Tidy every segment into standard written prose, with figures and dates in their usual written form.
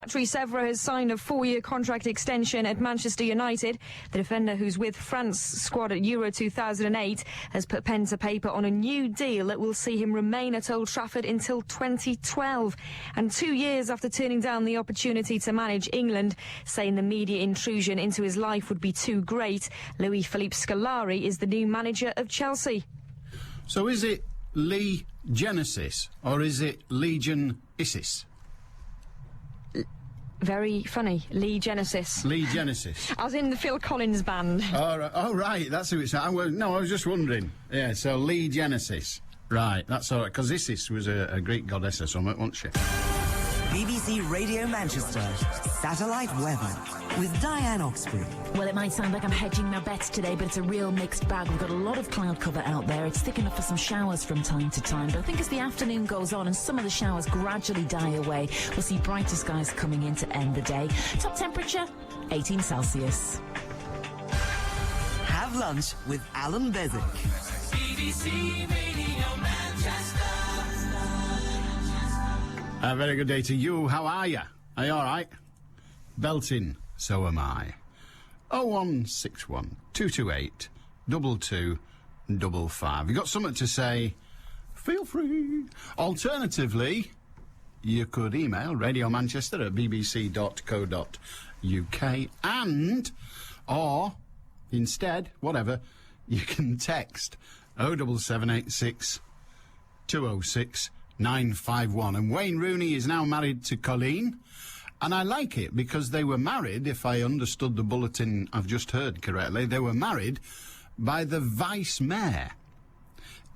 Patrice Evra has signed a 4-year contract extension at Manchester United. The defender, who's with France squad at Euro 2008, has put pen to paper on a new deal that will see him remain at Old Trafford until 2012. And 2 years after turning down the opportunity to manage England, saying the media intrusion into his life would be too great, Louis-Philippe Scolari is the new manager of Chelsea. So is it Lee Genesis or is it Legion Isis? Very funny. Lee Genesis. Lee Genesis. As in the Phil Collins band. Oh, right, that's who it's... I was just wondering. Yeah, so Lee Genesis. Right, that's all right, because Isis was a Greek goddess or something, wasn't she? BBC Radio Manchester, satellite weather, with Diane Oxbury. Well, it might sound like I'm hedging my bets today, but it's a real mixed bag. We've got a lot of cloud cover out there. It's thick enough for some showers from time to time, but I think as the afternoon goes on and some of the showers gradually die away, we'll see brighter skies coming in to end the day. Top temperature, 18 Celsius. Have lunch with Allan Beswick. BBC Radio Manchester. A very good day to you. How are you? Are you all right? Belting, so am I. 0161 228 2255. You got something to say? Feel free. Alternatively, you could email radiomanchester@bbc.co.uk or instead, whatever, you can text 07786 206 951. And Wayne Rooney is now married to Colleen, and I like it because they were married, if I understood the bulletin I've just heard correctly, they were married by the vice mayor.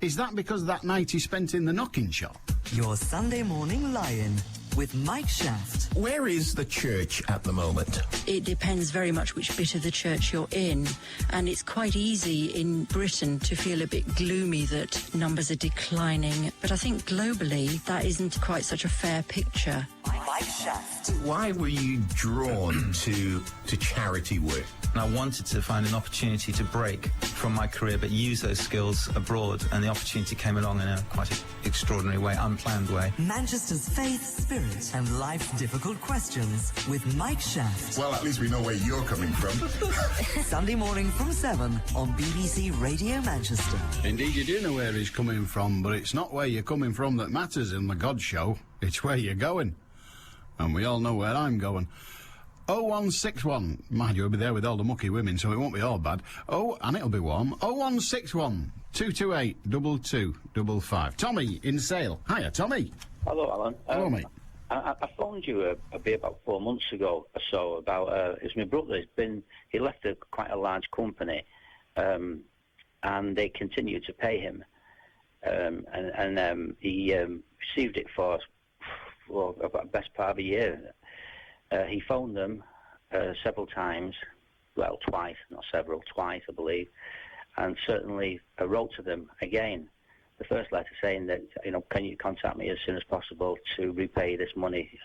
Is that because of that night he spent in the knocking shop? Your Sunday morning lie-in with Mike Shaft. Where is the church at the moment? It depends very much which bit of the church you're in, and it's quite easy in Britain to feel a bit gloomy that numbers are declining, but I think globally that isn't quite such a fair picture. Mike Shaft. Why were you drawn to charity work? And I wanted to find an opportunity to break from my career but use those skills abroad, and the opportunity came along in a quite extraordinary way, unplanned way. Manchester's faith, spirit and life's difficult questions with Mike Shaft. Well, at least we know where you're coming from. Sunday morning from 7 on BBC Radio Manchester. Indeed, you do know where he's coming from, but it's not where you're coming from that matters in the God Show. It's where you're going. And we all know where I'm going. 0161. Mind you, I'll be there with all the mucky women, so it won't be all bad. Oh, and it'll be warm. 0161 228 2255. Tommy in Sale. Hiya, Tommy. Hello, Alan. Hello, mate. I phoned you about 4 months ago or so about it's my brother. He left quite a large company, and they continued to pay him, and he received it for about the best part of a year. He phoned them several times, well, twice, not several, twice, I believe, and certainly wrote to them again. The first letter saying that, can you contact me as soon as possible to repay this money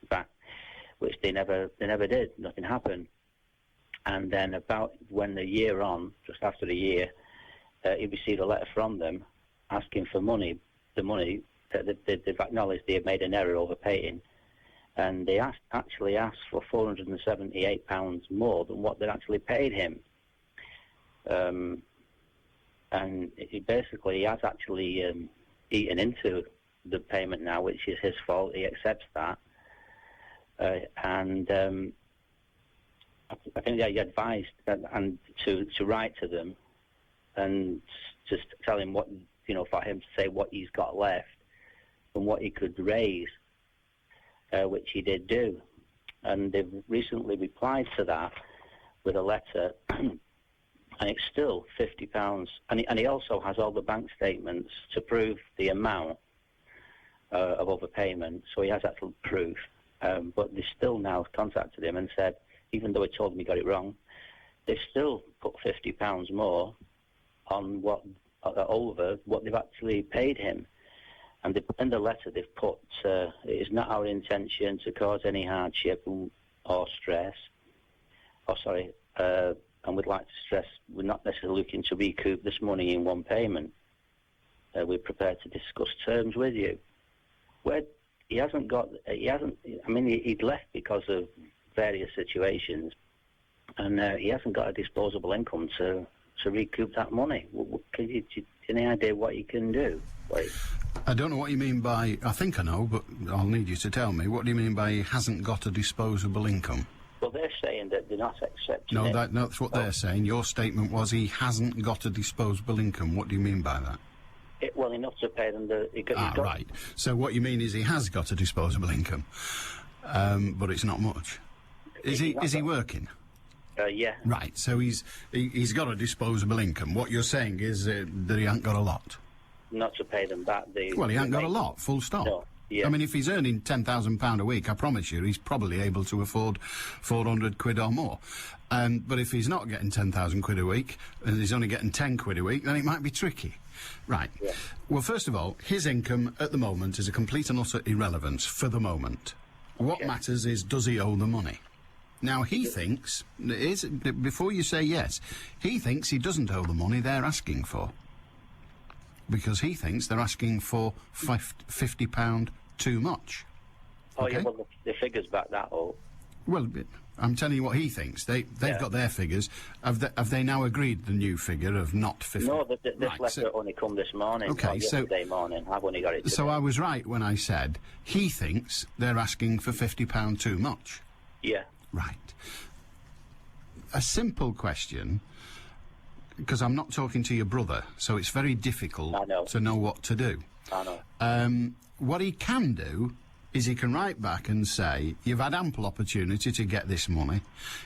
back, which they never did. Nothing happened. And then about when the year on, just after the year, he received a letter from them asking for money, the money that they've acknowledged they had made an error overpaying. And they actually asked for £478 more than what they'd actually paid him. And he has actually eaten into the payment now, which is his fault. He accepts that. And I think he advised and to write to them and just tell him what, for him to say what he's got left and what he could raise, which he did do. And they've recently replied to that with a letter, and it's still £50. And he also has all the bank statements to prove the amount of overpayment, so he has actual proof. But they still now contacted him and said, even though he told them he got it wrong, they've still put £50 more on over what they've actually paid him. And in the letter they've put, it is not our intention to cause any hardship or stress. And we'd like to stress we're not necessarily looking to recoup this money in one payment. We're prepared to discuss terms with you. Where he hasn't got. He hasn't. I mean, he'd left because of various situations, and he hasn't got a disposable income to recoup that money. Can you any idea what he can do? Like, I don't know what you mean by... I think I know, but I'll need you to tell me. What do you mean by he hasn't got a disposable income? well, they're saying that they're not accepting No, it. that's what they're saying. Your statement was he hasn't got a disposable income. What do you mean by that? Well, enough to pay them the... Right. So what you mean is he has got a disposable income, but it's not much. Is he working? Yeah. Right. So he's got a disposable income. What you're saying is that he ain't got a lot. Not to pay them back. Well, he ain't got a lot. Full stop. No. Yeah. I mean, if he's earning £10,000 a week, I promise you, he's probably able to afford 400 quid or more. But if he's not getting 10,000 quid a week, and he's only getting 10 quid a week, then it might be tricky. Right. Yeah. Well, first of all, his income at the moment is a complete and utter irrelevance for the moment. What matters is, does he owe the money? Now, he thinks, before you say yes, he thinks he doesn't owe the money they're asking for. Because he thinks they're asking for £50 too much. Oh, okay? yeah, well, the figures back that up. Well, I'm telling you what he thinks. They've got their figures. Have they now agreed the new figure of not 50? No, this letter only come this morning. Okay, yesterday morning. I've only got it today. So I was right when I said he thinks they're asking for £50 too much. Yeah. Right. A simple question, because I'm not talking to your brother, so it's very difficult to know what to do. I know. What he can do is he can write back and say, you've had ample opportunity to get this money.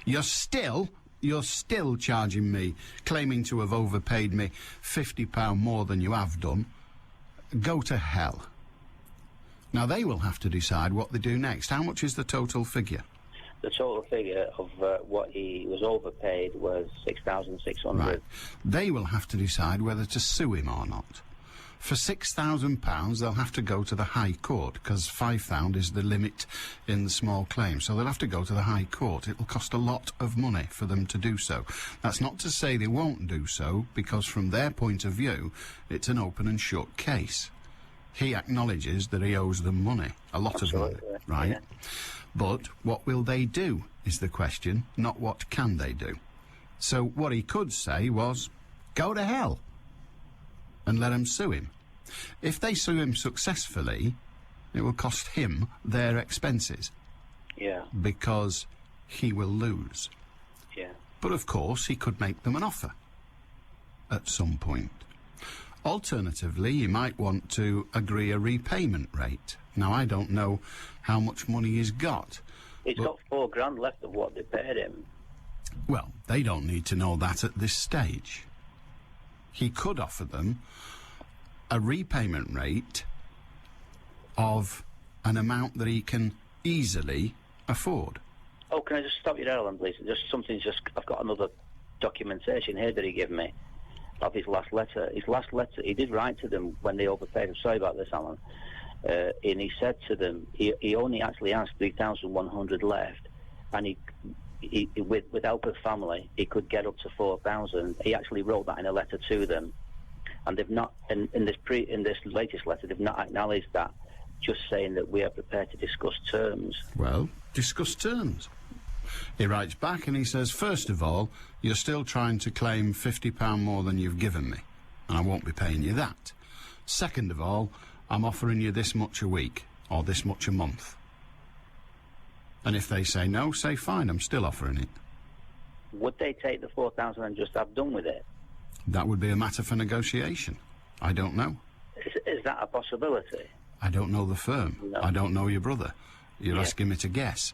You're still charging me, claiming to have overpaid me £50 more than you have done. Go to hell. Now, they will have to decide what they do next. How much is the total figure? The total figure of what he was overpaid was $6,600. Right. They will have to decide whether to sue him or not. For £6,000, they'll have to go to the High Court, because £5,000 is the limit in the small claim. So they'll have to go to the High Court. It will cost a lot of money for them to do so. That's not to say they won't do so, because from their point of view, it's an open and shut case. He acknowledges that he owes them money, a lot of money, right? Yeah. But what will they do is the question, not what can they do. So what he could say was, go to hell, and let them sue him. If they sue him successfully, it will cost him their expenses. Yeah. Because he will lose. Yeah. But of course, he could make them an offer at some point. Alternatively, he might want to agree a repayment rate. Now, I don't know how much money he's got. He's got £4,000 left of what they paid him. Well, they don't need to know that at this stage. He could offer them a repayment rate of an amount that he can easily afford. Oh, can I just stop you there, Alan, please? I've got another documentation here that he gave me of his last letter. His last letter, he did write to them when they overpaid him. Sorry about this, Alan. And he said to them, he only actually asked 3,100 left, and he with help of family, he could get up to 4,000. He actually wrote that in a letter to them, and they've not. In this latest letter, they've not acknowledged that. Just saying that we are prepared to discuss terms. Well, discuss terms. He writes back and he says, first of all, you're still trying to claim £50 more than you've given me, and I won't be paying you that. Second of all, I'm offering you this much a week, or this much a month. And if they say no, say fine, I'm still offering it. Would they take the 4,000 and just have done with it? That would be a matter for negotiation. I don't know. Is that a possibility? I don't know the firm. No. I don't know your brother. You're asking me to guess.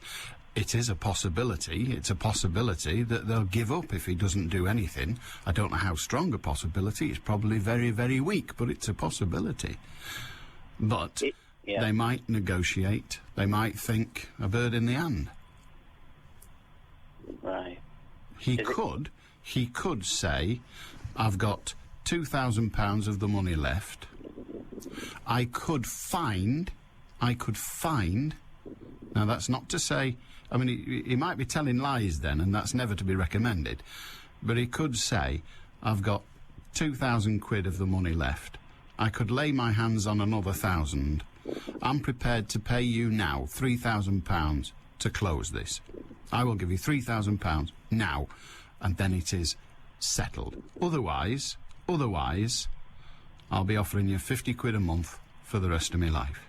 It is a possibility. It's a possibility that they'll give up if he doesn't do anything. I don't know how strong a possibility. It's probably very, very weak, but it's a possibility. But they might negotiate. They might think a bird in the hand. Right. He could say, I've got £2,000 of the money left. I could find. Now, that's not to say, I mean, he might be telling lies then, and that's never to be recommended. But he could say, I've got 2,000 quid of the money left. I could lay my hands on another 1,000, I'm prepared to pay you now £3,000 to close this. I will give you £3,000 now, and then it is settled. Otherwise, I'll be offering you 50 quid a month for the rest of my life.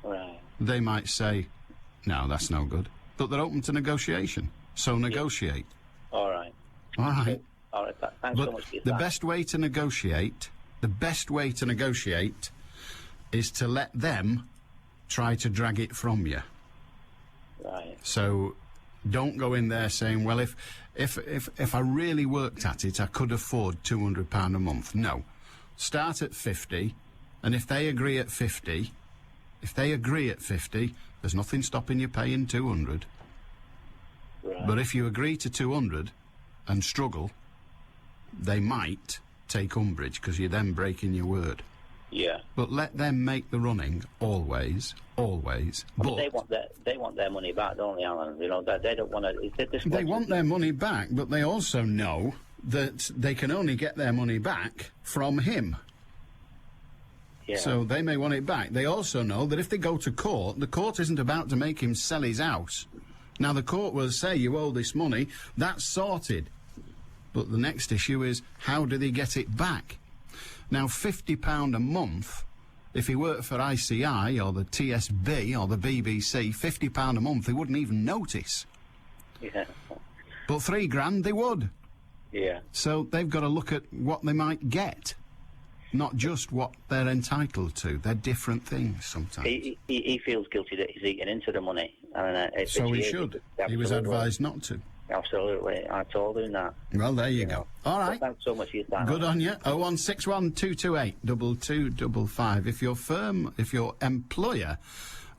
Right. They might say, no, that's no good. But they're open to negotiation. So negotiate. All right. All right. All right. Thanks so much for your the time. best way to negotiate is to let them try to drag it from you. Right. So don't go in there saying, well, if I really worked at it, I could afford £200 a month. No. Start at 50, and if they agree at 50, there's nothing stopping you paying 200. Right. But if you agree to 200 and struggle, they might take umbrage because you're then breaking your word. Yeah. But let them make the running always. But they want their money back, don't they, Alan? You know that they don't want to. They want their money back, but they also know that they can only get their money back from him. Yeah. So they may want it back. They also know that if they go to court, the court isn't about to make him sell his house. Now, the court will say you owe this money. That's sorted. But the next issue is, how do they get it back? Now, £50 a month, if he worked for ICI or the TSB or the BBC, £50 a month, they wouldn't even notice. Yeah. But £3,000 they would. Yeah. So they've got to look at what they might get, not just what they're entitled to. They're different things sometimes. He feels guilty that he's eating into the money. And, so he should. He was advised not to. Absolutely. I told him that. Well, there you go. All right. Thanks so much for your time. Good on you. 0161228 2225. If your employer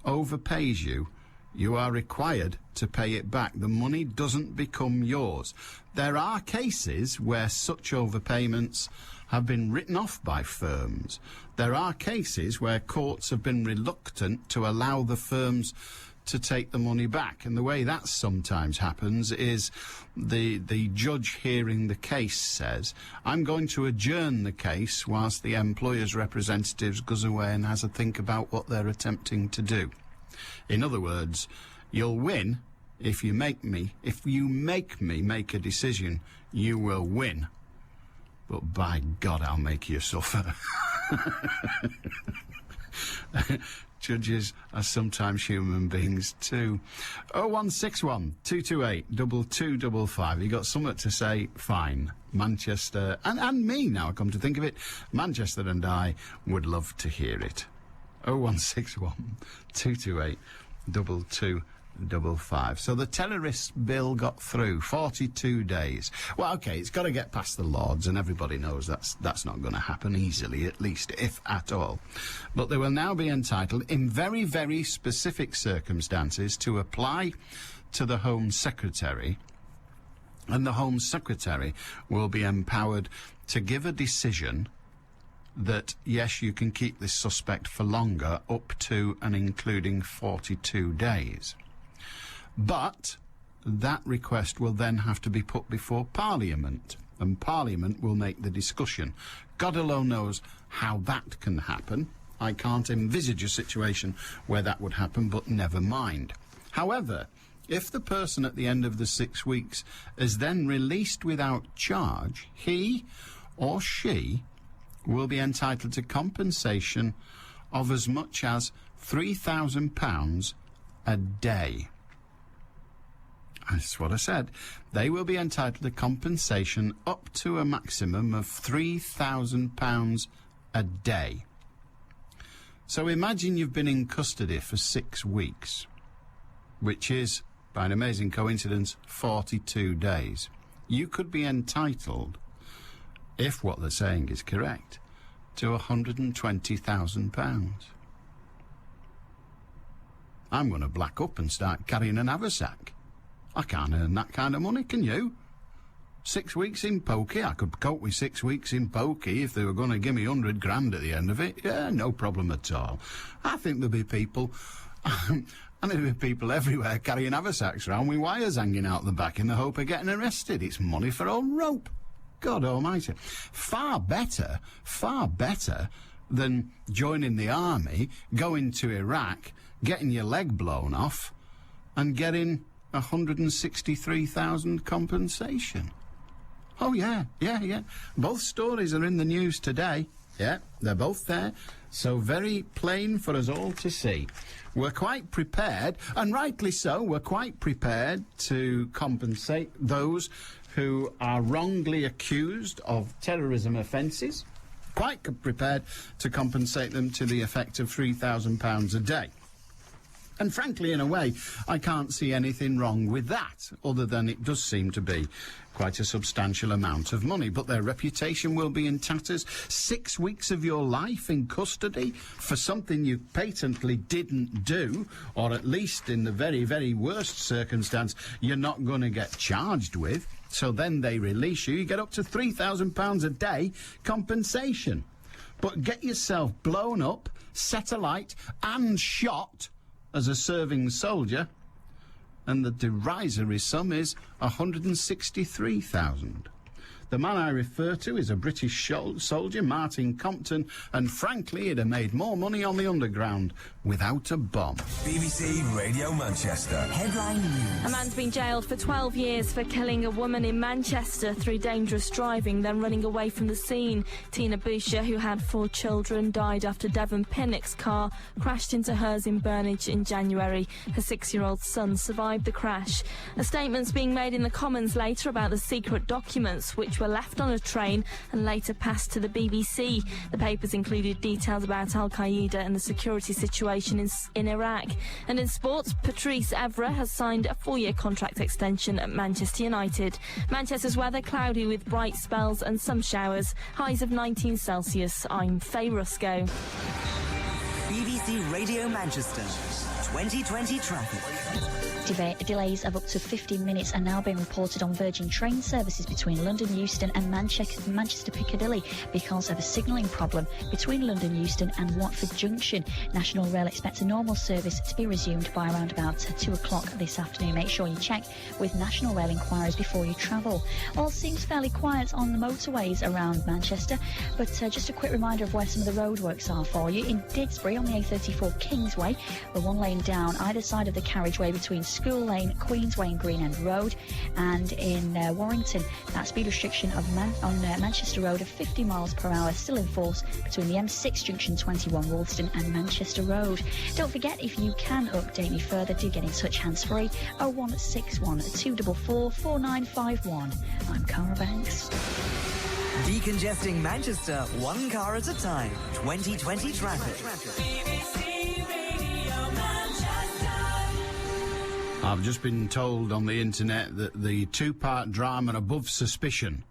overpays you, you are required to pay it back. The money doesn't become yours. There are cases where such overpayments have been written off by firms. There are cases where courts have been reluctant to allow the firms to take the money back. And the way that sometimes happens is the judge hearing the case says, I'm going to adjourn the case whilst the employer's representatives goes away and has a think about what they're attempting to do. In other words, you'll win if you make me make a decision, you will win. But by God, I'll make you suffer. Judges are sometimes human beings too. 0161228 2255. You got something to say? Fine. Manchester, and me now, I come to think of it, Manchester and I would love to hear it. 0161228 2255. So the terrorist bill got through, 42 days. Well, OK, it's got to get past the Lords, and everybody knows that's not going to happen easily, at least, if at all. But they will now be entitled, in very, very specific circumstances, to apply to the Home Secretary, and the Home Secretary will be empowered to give a decision that, yes, you can keep this suspect for longer, up to and including 42 days. But that request will then have to be put before Parliament, and Parliament will make the discussion. God alone knows how that can happen. I can't envisage a situation where that would happen, but never mind. However, if the person at the end of the 6 weeks is then released without charge, he or she will be entitled to compensation of as much as £3,000 a day. That's what I said. They will be entitled to compensation up to a maximum of £3,000 a day. So imagine you've been in custody for 6 weeks, which is, by an amazing coincidence, 42 days. You could be entitled, if what they're saying is correct, to £120,000. I'm going to black up and start carrying an haversack. I can't earn that kind of money, can you? 6 weeks in pokey, I could cope with 6 weeks in pokey if they were going to give me 100 grand at the end of it. Yeah, no problem at all. I think there'll be people... and there'll be people everywhere carrying haversacks around with wires hanging out the back in the hope of getting arrested. It's money for old rope. God almighty. Far better than joining the army, going to Iraq, getting your leg blown off, and getting 163,000 compensation. Oh, yeah. Both stories are in the news today. Yeah, they're both there. So very plain for us all to see. We're quite prepared, and rightly so, we're quite prepared to compensate those who are wrongly accused of terrorism offences. Quite prepared to compensate them to the effect of £3,000 a day. And frankly, in a way, I can't see anything wrong with that, other than it does seem to be quite a substantial amount of money. But their reputation will be in tatters. 6 weeks of your life in custody for something you patently didn't do, or at least in the very, very worst circumstance, you're not going to get charged with. So then they release you. You get up to £3,000 a day compensation. But get yourself blown up, set alight and shot as a serving soldier, and the derisory sum is 163,000. The man I refer to is a British soldier, Martin Compton, and frankly, he'd have made more money on the underground without a bomb. BBC Radio Manchester. Headline News. A man's been jailed for 12 years for killing a woman in Manchester through dangerous driving, then running away from the scene. Tina Boucher, who had 4 children, died after Devon Pinnock's car crashed into hers in Burnage in January. Her 6-year-old son survived the crash. A statement's being made in the Commons later about the secret documents which were left on a train and later passed to the BBC. The papers included details about Al-Qaeda and the security situation in Iraq. And in sports, Patrice Evra has signed a 4-year contract extension at Manchester United. Manchester's weather cloudy with bright spells and some showers. Highs of 19 Celsius. I'm Faye Rusco. BBC Radio Manchester. 2020 traffic. Delays of up to 15 minutes are now being reported on Virgin train services between London Euston and Manchester Piccadilly because of a signalling problem between London Euston and Watford Junction. National Rail expects a normal service to be resumed by around about 2 o'clock this afternoon. Make sure you check with National Rail inquiries before you travel. All seems fairly quiet on the motorways around Manchester, but just a quick reminder of where some of the roadworks are for you. In Didsbury on the A34 Kingsway, we're 1 lane down either side of the carriageway between School Lane, Queensway and Green End Road, and in Warrington, that speed restriction on Manchester Road of 50 miles per hour still in force between the M6 Junction 21 Wolston and Manchester Road. Don't forget, if you can update me further, do get in touch hands-free 0161 244 4951. I'm Cara Banks. Decongesting Manchester, one car at a time. 2020 traffic. BBC Radio Manchester. I've just been told on the internet that the 2-part drama Above Suspicion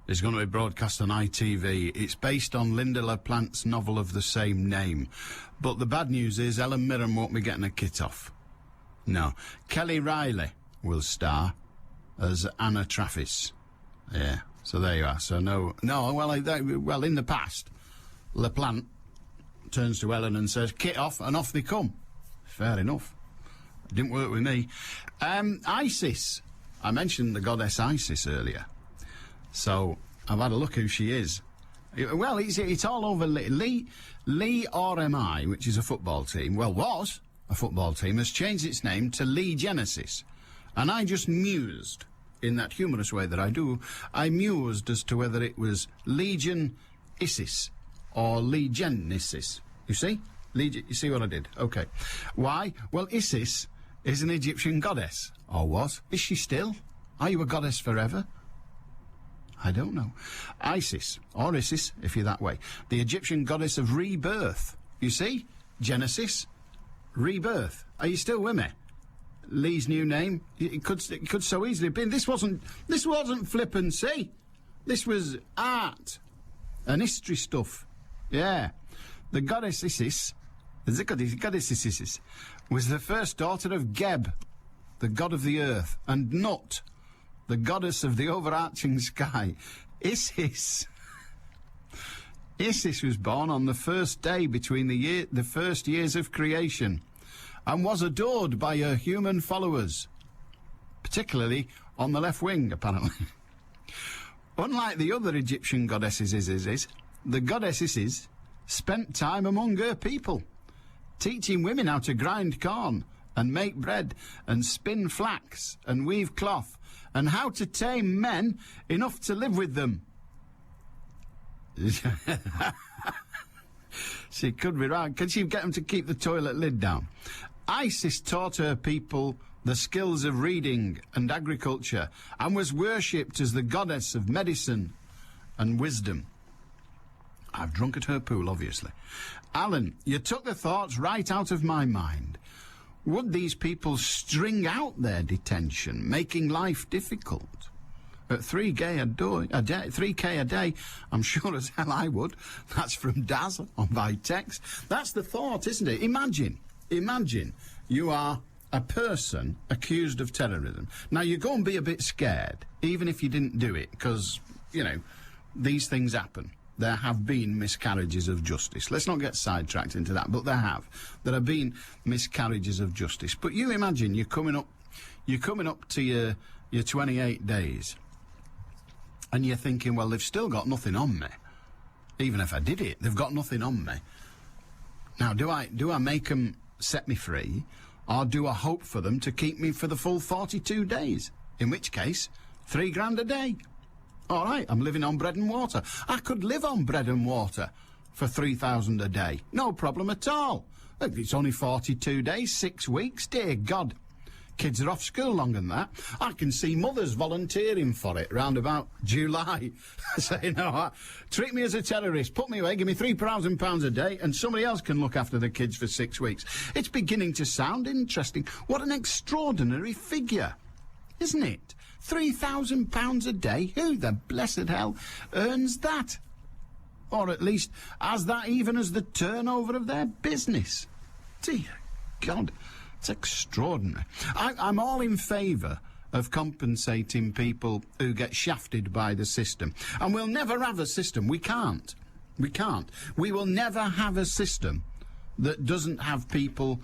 is going to be broadcast on ITV. It's based on Linda LaPlante's novel of the same name. But the bad news is Ellen Mirren won't be getting a kit off. No. Kelly Riley will star as Anna Traffis. Yeah, so there you are. So well, in the past, LaPlante turns to Ellen and says, kit off, and off they come. Fair enough. Didn't work with me. Isis. I mentioned the goddess Isis earlier. So I've had a look who she is. Well, it's all over Lee RMI, which is a football team. Well, was a football team, has changed its name to Lee Genesis. And I just mused, in that humorous way that I do, I mused as to whether it was Legion Isis or Legenisis. You see? You see what I did? Okay. Why? Well, Isis is an Egyptian goddess. Or was. Is she still? Are you a goddess forever? I don't know. Isis, or Isis, if you're that way. The Egyptian goddess of rebirth. You see? Genesis, rebirth. Are you still with me? Lee's new name. It could so easily have been. This wasn't flippancy. This was art and history stuff. Yeah. The goddess Isis, Isis, was the first daughter of Geb, the god of the earth, and Nut, the goddess of the overarching sky. Isis was born on the first day between the first years of creation, and was adored by her human followers, particularly on the left wing, apparently. Unlike the other Egyptian goddesses, the goddess Isis spent time among her people, teaching women how to grind corn and make bread and spin flax and weave cloth, and how to tame men enough to live with them. She could be right. Could she get them to keep the toilet lid down? Isis taught her people the skills of reading and agriculture, and was worshipped as the goddess of medicine and wisdom. I've drunk at her pool, obviously. Alan, you took the thoughts right out of my mind. Would these people string out their detention, making life difficult? At 3K a day, I'm sure as hell I would. That's from Daz on by text. That's the thought, isn't it? Imagine you are a person accused of terrorism. Now, you go and be a bit scared, even if you didn't do it, because, you know, these things happen. There have been miscarriages of justice. Let's not get sidetracked into that, but there have. There have been miscarriages of justice. But you imagine you're coming up to your 28 days, and you're thinking, well, they've still got nothing on me. Even if I did it, they've got nothing on me. Now, do I make them set me free, or do I hope for them to keep me for the full 42 days? In which case, $3,000 a day. All right, I'm living on bread and water. I could live on bread and water for $3,000 a day. No problem at all. It's only 42 days, 6 weeks. Dear God. Kids are off school longer than that. I can see mothers volunteering for it round about July. Saying, no, treat me as a terrorist, put me away, give me £3,000 a day, and somebody else can look after the kids for 6 weeks. It's beginning to sound interesting. What an extraordinary figure, isn't it? £3,000 a day? Who the blessed hell earns that? Or at least has that even as the turnover of their business? Dear God. It's extraordinary. I'm all in favour of compensating people who get shafted by the system. And we'll never have a system. We can't. We will never have a system that doesn't have people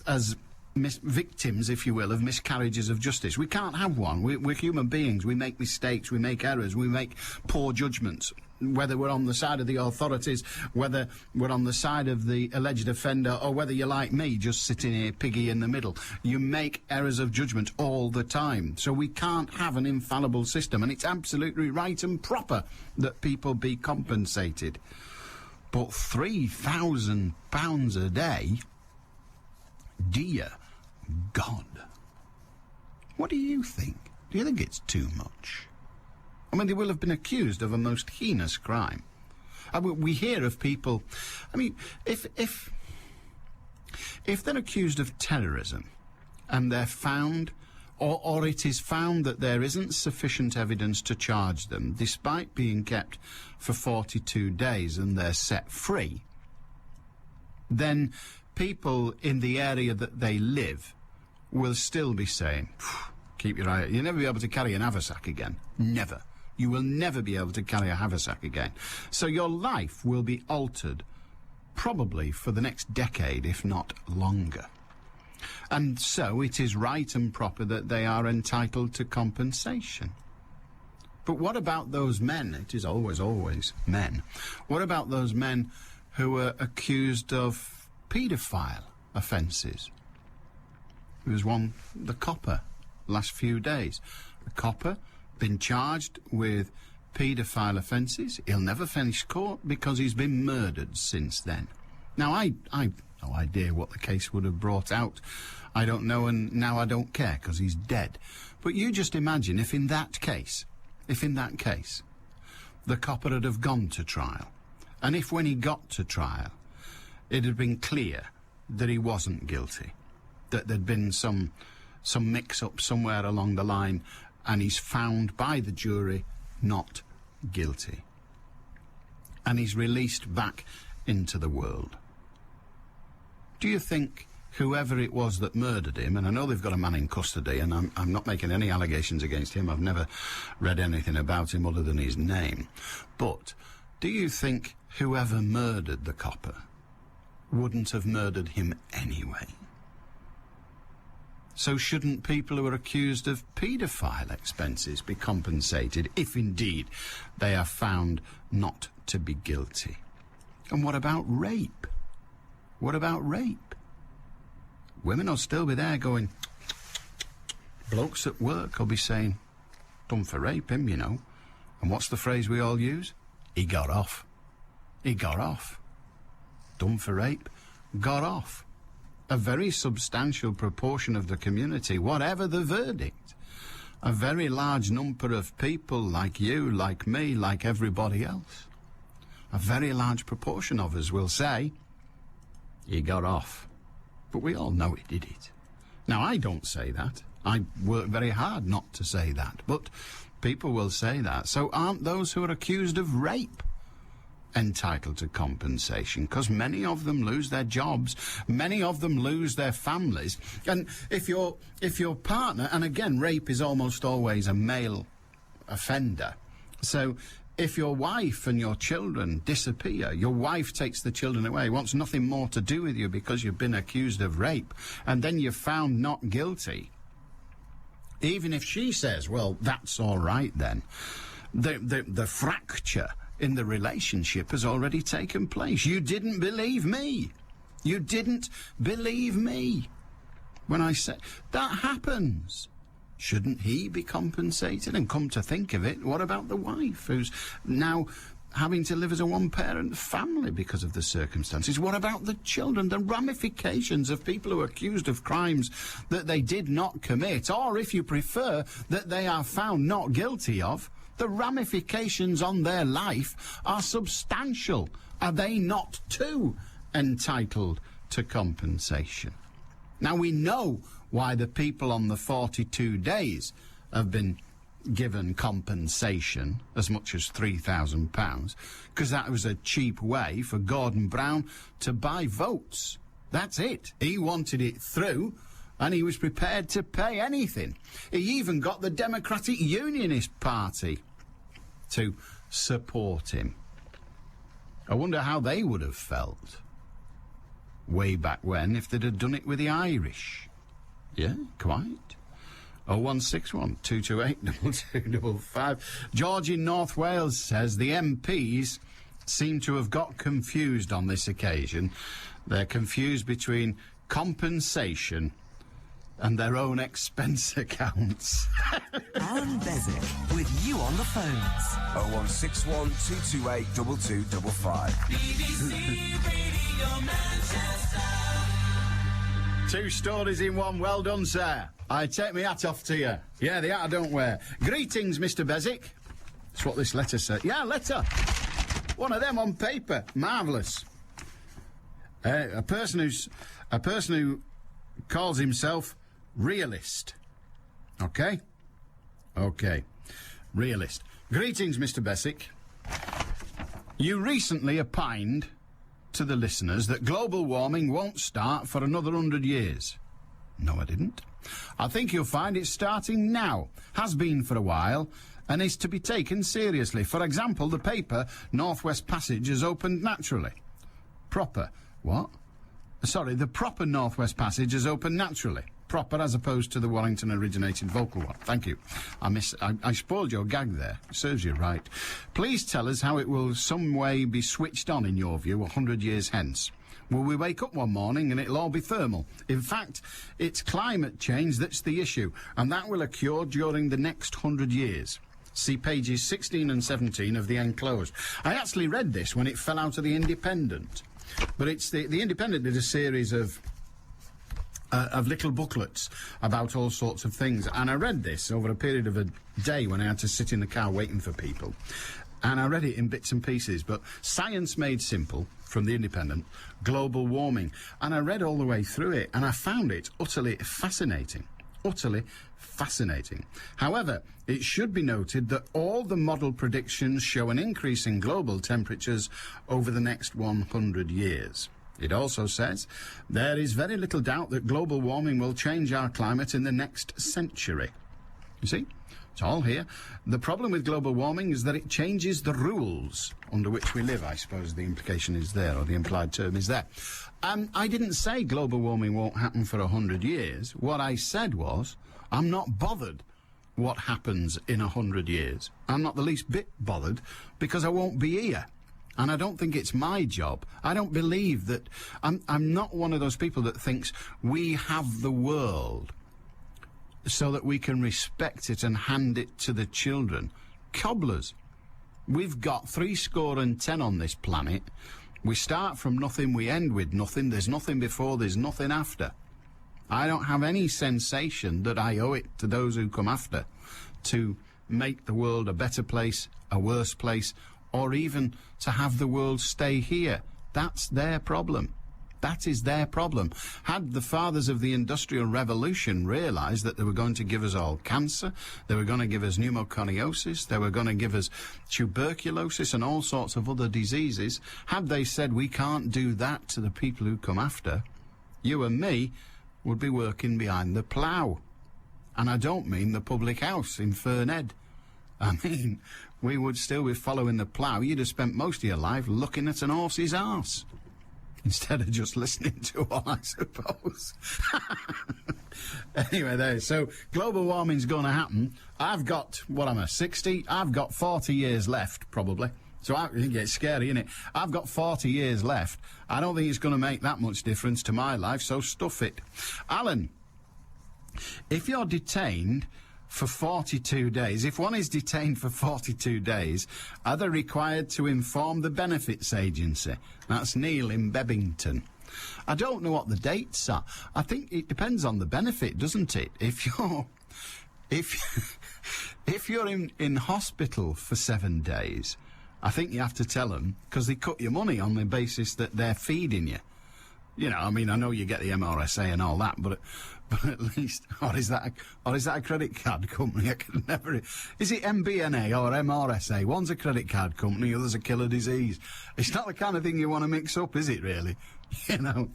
as victims, if you will, of miscarriages of justice. We can't have one. We're human beings. We make mistakes. We make errors. We make poor judgments. Whether we're on the side of the authorities, whether we're on the side of the alleged offender, or whether you're like me, just sitting here, piggy in the middle. You make errors of judgment all the time. So we can't have an infallible system, and it's absolutely right and proper that people be compensated. But £3,000 a day? Dear God. What do you think? Do you think it's too much? I mean, they will have been accused of a most heinous crime. We hear of people... I mean, if they're accused of terrorism and they're found, or it is found that there isn't sufficient evidence to charge them, despite being kept for 42 days and they're set free, then people in the area that they live will still be saying, keep your eye out. You'll never be able to carry an haversack again. Never. You will never be able to carry a haversack again. So your life will be altered, probably for the next decade, if not longer. And so it is right and proper that they are entitled to compensation. But what about those men? It is always men. What about those men who are accused of paedophile offences? There was one, the copper, last few days. The copper been charged with paedophile offences. He'll never finish court because he's been murdered since then. Now, I no idea what the case would have brought out. I don't know, and now I don't care because he's dead. But you just imagine if in that case, the copper had have gone to trial, and if when he got to trial, it had been clear that he wasn't guilty, that there'd been some mix-up somewhere along the line, and he's found by the jury not guilty. And he's released back into the world. Do you think whoever it was that murdered him, and I know they've got a man in custody, and I'm not making any allegations against him, I've never read anything about him other than his name, but do you think whoever murdered the copper wouldn't have murdered him anyway? So shouldn't people who are accused of paedophile expenses be compensated if indeed they are found not to be guilty? And what about rape? What about rape? Women will still be there going... Blokes at work will be saying, done for rape, him, you know. And what's the phrase we all use? He got off. He got off. Done for rape, got off. A very substantial proportion of the community, whatever the verdict, a very large number of people like you, like me, like everybody else, a very large proportion of us will say, he got off. But we all know he did it. Now, I don't say that. I work very hard not to say that. But people will say that. So aren't those who are accused of rape entitled to compensation? Because many of them lose their jobs. Many of them lose their families. And if your partner, and again, rape is almost always a male offender. So if your wife and your children disappear, your wife takes the children away, wants nothing more to do with you because you've been accused of rape, and then you're found not guilty, even if she says, well, that's all right then, the fracture in the relationship has already taken place. You didn't believe me. You didn't believe me when I said that happens. Shouldn't he be compensated? And come to think of it, what about the wife who's now having to live as a one-parent family because of the circumstances? What about the children? The ramifications of people who are accused of crimes that they did not commit, or if you prefer, that they are found not guilty of, the ramifications on their life are substantial. Are they not too entitled to compensation? Now, we know why the people on the 42 days have been given compensation as much as £3,000, because that was a cheap way for Gordon Brown to buy votes. That's it. He wanted it through, and he was prepared to pay anything. He even got the Democratic Unionist Party to support him. I wonder how they would have felt way back when if they'd have done it with the Irish. Yeah, quite. 0161 228 2255. George in North Wales says the MPs seem to have got confused on this occasion. They're confused between compensation and their own expense accounts. Allan Beswick with you on the phones. 0161 228 2255. BBC Radio Manchester. Two stories in one. Well done, sir. I take my hat off to you. Yeah, the hat I don't wear. Greetings, Mr. Beswick. That's what this letter said. Yeah, letter. One of them on paper. Marvellous. A person who calls himself realist. Okay? Okay. Realist. Greetings, Mr. Beswick. You recently opined to the listeners that global warming won't start for another 100 years. No, I didn't. I think you'll find it's starting now, has been for a while, and is to be taken seriously. For example, the paper Northwest Passage has opened naturally. Proper. What? Sorry, the proper Northwest Passage has opened naturally. Proper as opposed to the Wellington-originated vocal one. Thank you. I spoiled your gag there. Serves you right. Please tell us how it will some way be switched on, in your view, 100 years hence. Will we wake up one morning and it'll all be thermal? In fact, it's climate change that's the issue, and that will occur during the next 100 years. See pages 16 and 17 of the enclosed. I actually read this when it fell out of the Independent. But it's the Independent did a series of little booklets about all sorts of things, and I read this over a period of a day when I had to sit in the car waiting for people, and I read it in bits and pieces. But Science Made Simple from the Independent, global warming, and I read all the way through it, and I found it utterly fascinating. Utterly fascinating. However, it should be noted that all the model predictions show an increase in global temperatures over the next 100 years. It also says there is very little doubt that global warming will change our climate in the next century. You see? It's all here. The problem with global warming is that it changes the rules under which we live. I suppose the implication is there, or the implied term is there. I didn't say global warming won't happen for 100 years. What I said was, I'm not bothered what happens in 100 years. I'm not the least bit bothered, because I won't be here. And I don't think it's my job. I don't believe that... I'm not one of those people that thinks we have the world so that we can respect it and hand it to the children. Cobblers. We've got 70 on this planet. We start from nothing, we end with nothing. There's nothing before, there's nothing after. I don't have any sensation that I owe it to those who come after to make the world a better place, a worse place, or even to have the world stay here. That's their problem. That is their problem. Had the fathers of the Industrial Revolution realised that they were going to give us all cancer, they were going to give us pneumoconiosis, they were going to give us tuberculosis and all sorts of other diseases, had they said we can't do that to the people who come after, you and me would be working behind the plough. And I don't mean the public house in Fernhead. I mean, we would still be following the plough. You'd have spent most of your life looking at an horse's arse instead of just listening to one, I suppose. Anyway, there. So, global warming's going to happen. I've got, 60? I've got 40 years left, probably. So it gets scary, innit? I've got 40 years left. I don't think it's going to make that much difference to my life, so stuff it. Alan, if you're detained for 42 days, if one is detained for 42 days, are they required to inform the benefits agency? That's Neil in Bebington. I don't know what the dates are. I think it depends on the benefit, doesn't it? If you're in hospital for 7 days, I think you have to tell them, because they cut your money on the basis that they're feeding you. You know, I mean, I know you get the MRSA and all that, but at least, or is that a credit card company? I can never. Is it MBNA or MRSA? One's a credit card company, the other's a killer disease. It's not the kind of thing you want to mix up, is it? Really? You know,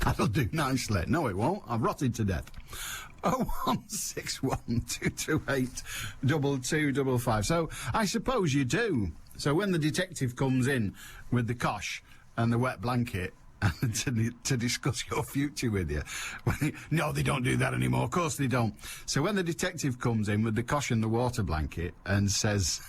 that'll do nicely. No, it won't. I've rotted to death. 0161228 2255. So I suppose you do. So when the detective comes in with the cosh and the wet blanket to discuss your future with you, no, they don't do that anymore. Of course they don't. So when the detective comes in with the cosh and the water blanket and says,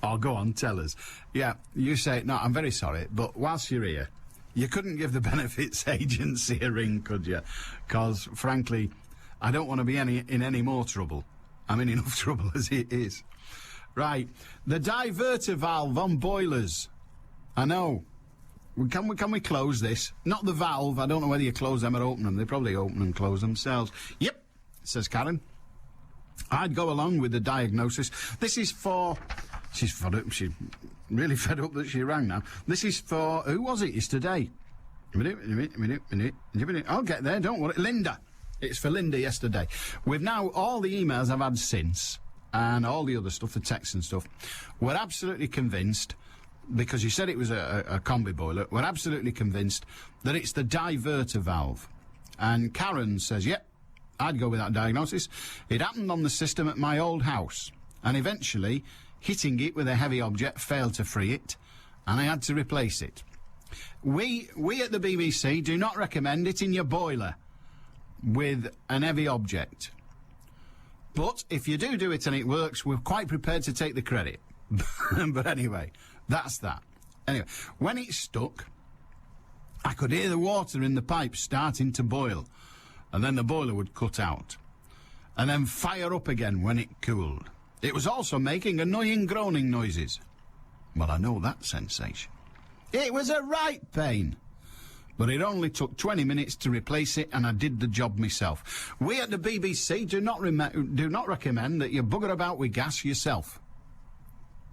"Oh, go on, tell us." Yeah, you say, "No, I'm very sorry, but whilst you're here, you couldn't give the benefits agency a ring, could you? Because, frankly, I don't want to be in any more trouble. I'm in enough trouble as it is." Right, the diverter valve on boilers. I know. Can we close this? Not the valve. I don't know whether you close them or open them. They probably open and close themselves. Yep, says Karen. I'd go along with the diagnosis. This is for... She's fed up. She's really fed up that she rang now. This is for... Who was it yesterday? A minute. I'll get there, don't worry. Linda. It's for Linda yesterday. We've now... All the emails I've had since, and all the other stuff, the texts and stuff, we're absolutely convinced, because you said it was a combi boiler, we're absolutely convinced that it's the diverter valve. And Karen says, yep, I'd go with that diagnosis. It happened on the system at my old house, and eventually hitting it with a heavy object failed to free it, and I had to replace it. We at the BBC do not recommend hitting your boiler with an heavy object. But if you do it and it works, we're quite prepared to take the credit. But anyway, that's that. Anyway, when it stuck, I could hear the water in the pipe starting to boil, and then the boiler would cut out, and then fire up again when it cooled. It was also making annoying groaning noises. Well, I know that sensation. It was a right pain. But it only took 20 minutes to replace it, and I did the job myself. We at the BBC do not recommend that you bugger about with gas yourself.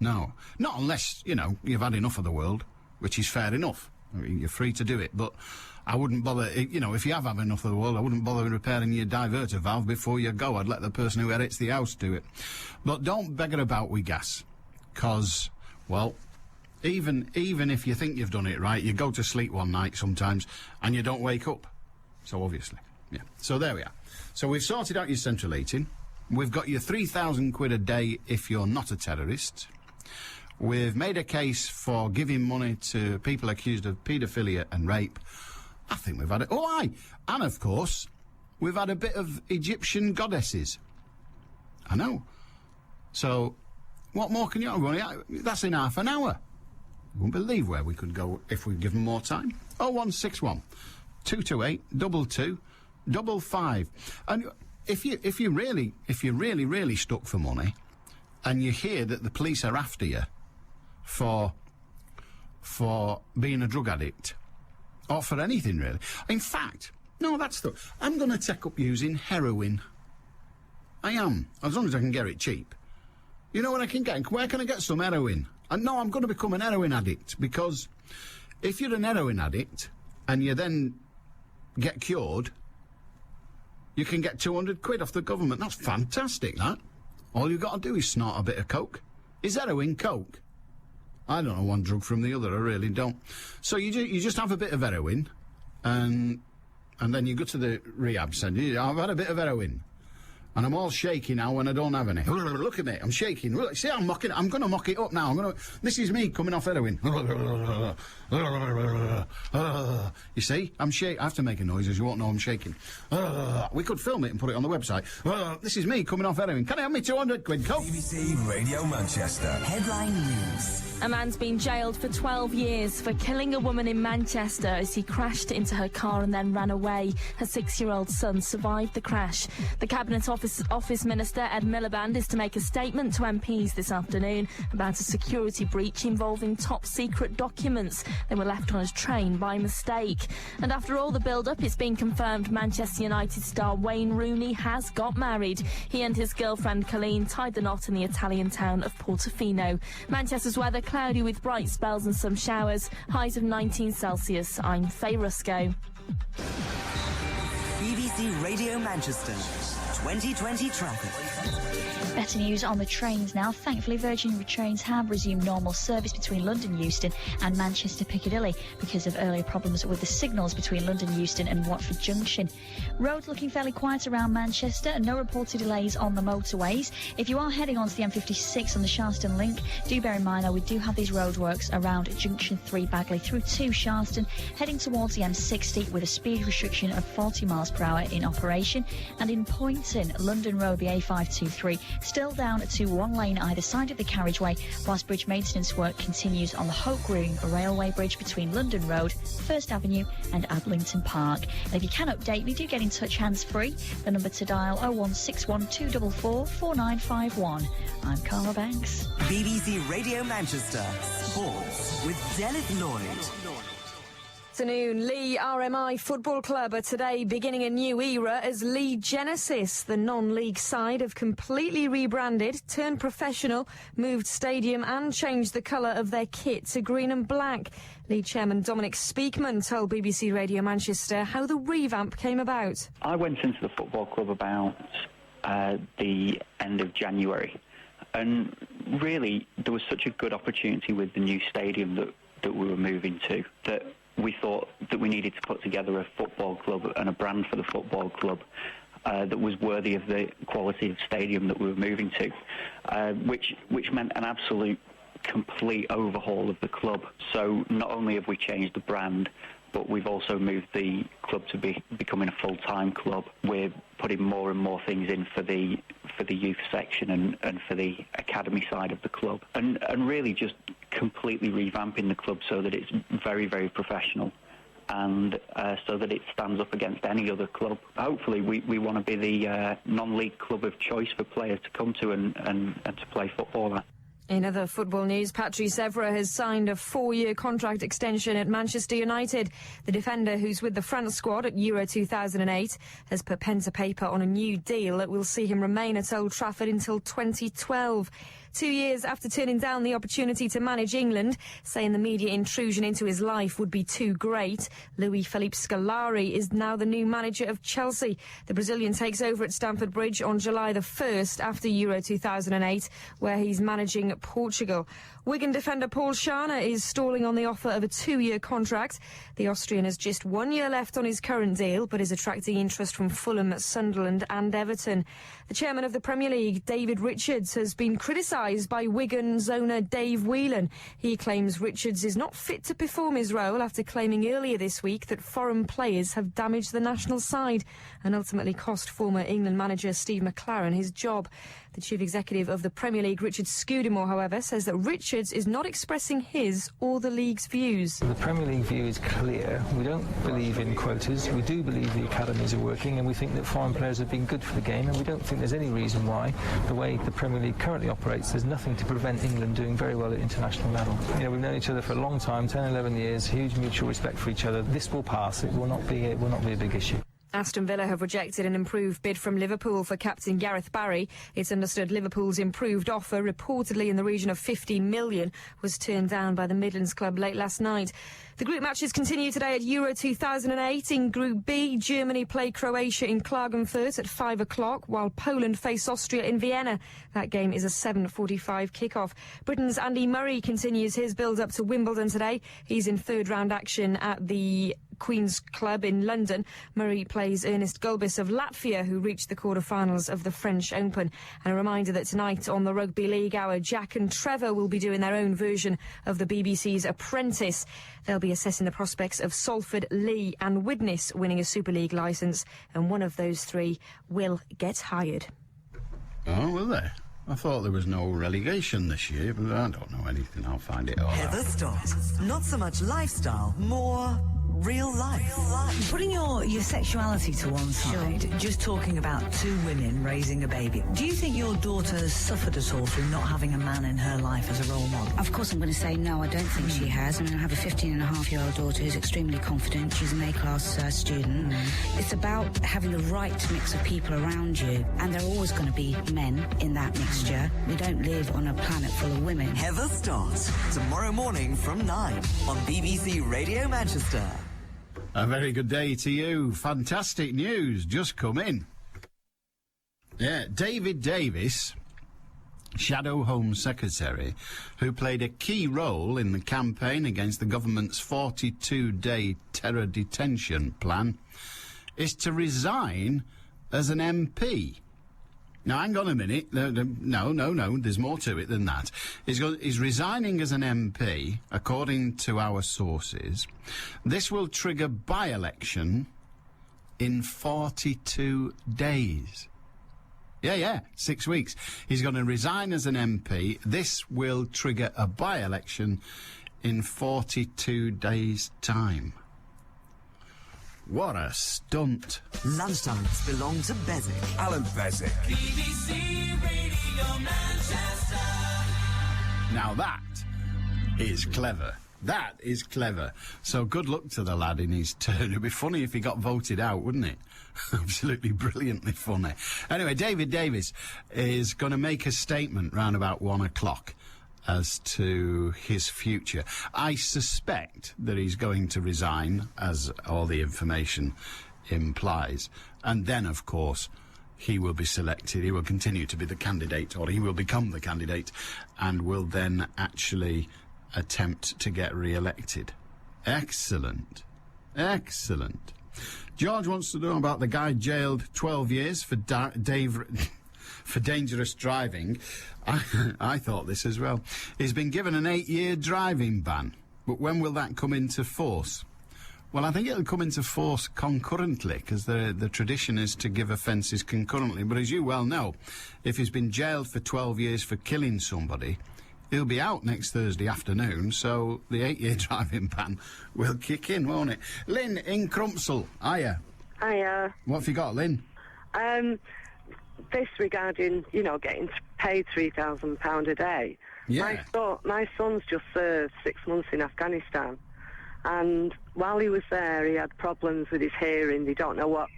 No. Not unless, you know, you've had enough of the world, which is fair enough. I mean, you're free to do it, but I wouldn't bother, you know, if you have had enough of the world, I wouldn't bother repairing your diverter valve before you go. I'd let the person who edits the house do it. But don't beggar about with gas, because, well, even if you think you've done it right, you go to sleep one night sometimes and you don't wake up. So obviously, yeah. So there we are. So we've sorted out your central heating. We've got your 3,000 quid a day if you're not a terrorist. We've made a case for giving money to people accused of paedophilia and rape. I think we've had it. Oh, aye. And, of course, we've had a bit of Egyptian goddesses. I know. So What more can you... That's in half an hour. You won't believe where we could go if we give them more time. 0161 228 2255. And if you're really stuck for money, and you hear that the police are after you for being a drug addict, or for anything really. In fact, no, I'm going to take up using heroin. I am, as long as I can get it cheap. You know what I can get? Where can I get some heroin? And no, I'm going to become an heroin addict, because if you're an heroin addict and you then get cured, you can get 200 quid off the government. That's fantastic, that. All you've got to do is snort a bit of coke. Is heroin coke? I don't know one drug from the other, I really don't. So you just have a bit of heroin, and then you go to the rehab centre. I've had a bit of heroin, and I'm all shaky now when I don't have any. Look at me, I'm shaking. See, I'm mocking it. I'm going to mock it up now. This is me coming off heroin. You see, I'm shaking. I have to make a noise, as you won't know I'm shaking. We could film it and put it on the website. This is me coming off heroin. Can I have me 200 quid, coke? BBC Radio Manchester. Headline news. A man's been jailed for 12 years for killing a woman in Manchester as he crashed into her car and then ran away. Her 6-year-old son survived the crash. The Cabinet Office Minister, Ed Miliband, is to make a statement to MPs this afternoon about a security breach involving top-secret documents. They were left on his train by mistake. And after all the build-up, it's been confirmed Manchester United star Wayne Rooney has got married. He and his girlfriend Colleen tied the knot in the Italian town of Portofino. Manchester's weather cloudy with bright spells and some showers. Highs of 19 Celsius. I'm Faye Rusco. BBC Radio Manchester. 2020 traffic. Better news on the trains now. Thankfully, Virgin Trains have resumed normal service between London Euston and Manchester Piccadilly because of earlier problems with the signals between London Euston and Watford Junction. Roads looking fairly quiet around Manchester and no reported delays on the motorways. If you are heading onto the M56 on the Sharston link, do bear in mind that we do have these roadworks around Junction 3 Bagley through to Sharston, heading towards the M60 with a speed restriction of 40 miles per hour in operation. And in Poynton, London Road, the A523, still down to one lane either side of the carriageway, whilst bridge maintenance work continues on the Hope Green Railway Bridge between London Road, First Avenue and Adlington Park. And if you can update me, do get in touch hands-free. The number to dial 01612 244 4951. I'm Carla Banks. BBC Radio Manchester. Sports with Dennis Lloyd. Afternoon, Lee RMI Football Club are today beginning a new era as Lee Genesis. The non-league side have completely rebranded, turned professional, moved stadium and changed the colour of their kit to green and black. League chairman Dominic Speakman told BBC Radio Manchester how the revamp came about. I went into the football club about the end of January, and really there was such a good opportunity with the new stadium that we were moving to that we thought that we needed to put together a football club and a brand for the football club that was worthy of the quality of stadium that we were moving to, which meant an absolute complete overhaul of the club. So not only have we changed the brand, but we've also moved the club to becoming a full-time club. We're putting more and more things in for the youth section and for the academy side of the club, and really just completely revamping the club so that it's very, very professional, and so that it stands up against any other club. Hopefully we want to be the non-league club of choice for players to come to and to play football at. In other football news, Patrice Evra has signed a 4-year contract extension at Manchester United. The defender, who's with the France squad at Euro 2008, has put pen to paper on a new deal that will see him remain at Old Trafford until 2012. 2 years after turning down the opportunity to manage England, saying the media intrusion into his life would be too great, Louis-Philippe Scolari is now the new manager of Chelsea. The Brazilian takes over at Stamford Bridge on July the 1st after Euro 2008, where he's managing Portugal. Wigan defender Paul Scharner is stalling on the offer of a 2-year contract. The Austrian has just 1 year left on his current deal, but is attracting interest from Fulham, Sunderland and Everton. The chairman of the Premier League, David Richards, has been criticised criticised by Wigan's owner Dave Whelan. He claims Richards is not fit to perform his role after claiming earlier this week that foreign players have damaged the national side and ultimately cost former England manager Steve McLaren his job. The chief executive of the Premier League, Richard Scudamore, however, says that Richards is not expressing his or the league's views. The Premier League view is clear. We don't believe in quotas. We do believe the academies are working, and we think that foreign players have been good for the game, and we don't think there's any reason why, the way the Premier League currently operates, there's nothing to prevent England doing very well at international level. You know, we've known each other for a long time, 10, 11 years, huge mutual respect for each other. This will pass. It will not be a big issue. Aston Villa have rejected an improved bid from Liverpool for captain Gareth Barry. It's understood Liverpool's improved offer, reportedly in the region of 50 million, was turned down by the Midlands club late last night. The group matches continue today at Euro 2008. In Group B, Germany play Croatia in Klagenfurt at 5 o'clock, while Poland face Austria in Vienna. That game is a 7:45 kick-off. Britain's Andy Murray continues his build-up to Wimbledon today. He's in third-round action at the Queen's Club in London. Murray plays Ernest Gulbis of Latvia, who reached the quarter-finals of the French Open. And a reminder that tonight on the Rugby League Hour, Jack and Trevor will be doing their own version of the BBC's Apprentice. They'll be assessing the prospects of Salford, Lee and Widnes winning a Super League licence, and one of those three will get hired. Oh, will they? I thought there was no relegation this year, but I don't know anything. I'll find it all out. Heather Stott. Not so much lifestyle, more real life. Putting your sexuality to one side, just talking about two women raising a baby, do you think your daughter suffered at all through not having a man in her life as a role model? Of course I'm going to say no, I don't think she has. I mean, I have a 15-and-a-half-year-old daughter who's extremely confident. She's an A-class student. It's about having the right mix of people around you, and there are always going to be men in that mixture. We don't live on a planet full of women. Heather Stott, tomorrow morning from 9 on BBC Radio Manchester. A very good day to you. Fantastic news just come in. Yeah, David Davis, Shadow Home Secretary, who played a key role in the campaign against the government's 42-day terror detention plan, is to resign as an MP. Now, hang on a minute. No, there's more to it than that. He's resigning as an MP, according to our sources. This will trigger by-election in 42 days. Yeah, 6 weeks. He's going to resign as an MP. This will trigger a by-election in 42 days' time. What a stunt. Lunchtimes belong to Beswick. Allan Beswick. BBC Radio Manchester. Now that is clever. That is clever. So good luck to the lad in his turn. It'd be funny if he got voted out, wouldn't it? Absolutely brilliantly funny. Anyway, David Davis is going to make a statement round about 1 o'clock as to his future. I suspect that he's going to resign, as all the information implies, and then, of course, he will be selected. He will continue to be the candidate, or he will become the candidate, and will then actually attempt to get re-elected. Excellent. Excellent. George wants to know about the guy jailed 12 years for for dangerous driving. I thought this as well. He's been given an 8-year driving ban, but when will that come into force? Well, I think it'll come into force concurrently, because the tradition is to give offences concurrently. But as you well know, if he's been jailed for 12 years for killing somebody, he'll be out next Thursday afternoon, so the 8-year driving ban will kick in, won't it? Lynn in Crumpsall, hiya. Hiya. What have you got, Lynn? This regarding, getting paid £3,000 a day. Yeah. My son's just served 6 months in Afghanistan, and while he was there, he had problems with his hearing. They don't know what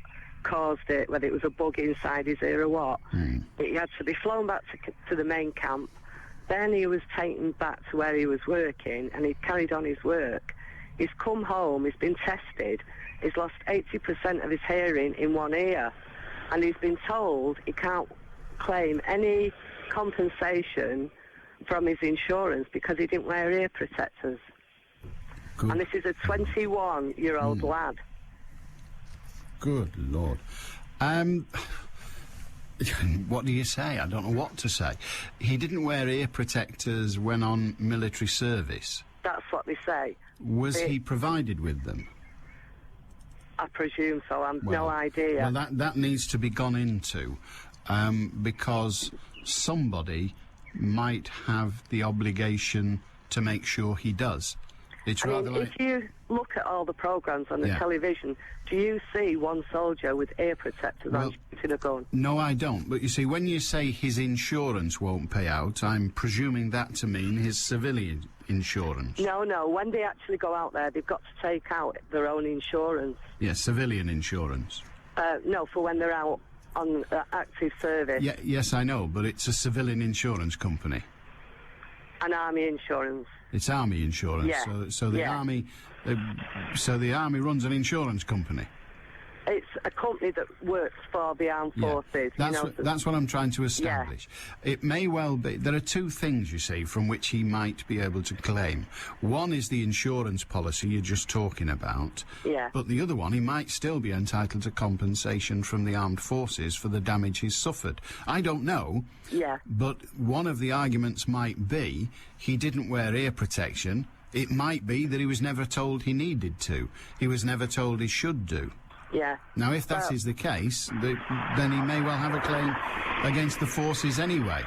caused it, whether it was a bug inside his ear or what. He had to be flown back to the main camp. Then he was taken back to where he was working, and he carried on his work. He's come home, he's been tested, he's lost 80% of his hearing in one ear, and he's been told he can't claim any compensation from his insurance because he didn't wear ear protectors. Good. And this is a 21-year-old lad. Good Lord. What do you say? I don't know what to say. He didn't wear ear protectors when on military service. That's what they say. Was he provided with them? I presume so. I've no idea. Well, that needs to be gone into, because somebody might have the obligation to make sure he does. It's I rather mean, like... if you look at all the programmes on the television, do you see one soldier with ear protectors on shooting a gun? No, I don't. But you see, when you say his insurance won't pay out, I'm presuming that to mean his civilian insurance. No. When they actually go out there, they've got to take out their own insurance. Yes, civilian insurance. No, for when they're out on active service. Yes, I know, but it's a civilian insurance company. An army insurance. It's army insurance. Yeah. So the army, so the army runs an insurance company. It's a company that works for the armed forces. That's what I'm trying to establish. Yeah. It may well be. There are two things, you see, from which he might be able to claim. One is the insurance policy you're just talking about. Yeah. But the other one, he might still be entitled to compensation from the armed forces for the damage he's suffered. I don't know. Yeah. But one of the arguments might be he didn't wear ear protection. It might be that he was never told he needed to. He was never told he should do. Yeah. Now, if that is the case, then he may well have a claim against the forces anyway.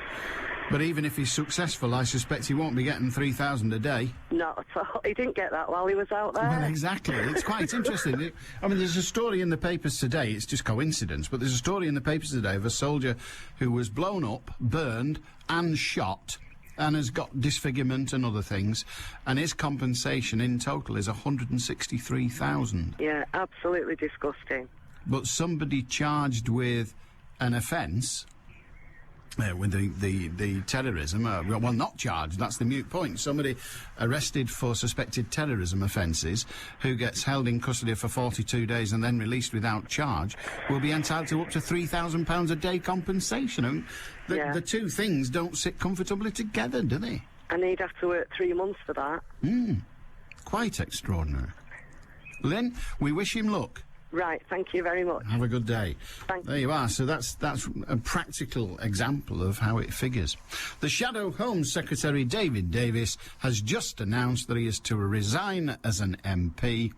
But even if he's successful, I suspect he won't be getting $3,000 a day. Not at all. He didn't get that while he was out there. Well, exactly. It's quite interesting. I mean, there's a story in the papers today. It's just coincidence, but there's a story in the papers today of a soldier who was blown up, burned, and shot, and has got disfigurement and other things, and his compensation in total is $163,000. Yeah, absolutely disgusting. But somebody charged with an offence, with the terrorism, well, not charged, that's the moot point. Somebody arrested for suspected terrorism offences who gets held in custody for 42 days and then released without charge will be entitled to up to £3,000 a day compensation. I mean, the two things don't sit comfortably together, do they? And he'd have to work 3 months for that. Quite extraordinary. Lynn, we wish him luck. Right, thank you very much. Have a good day. Thank you. There you are. So that's a practical example of how it figures. The Shadow Home Secretary, David Davis, has just announced that he is to resign as an MP.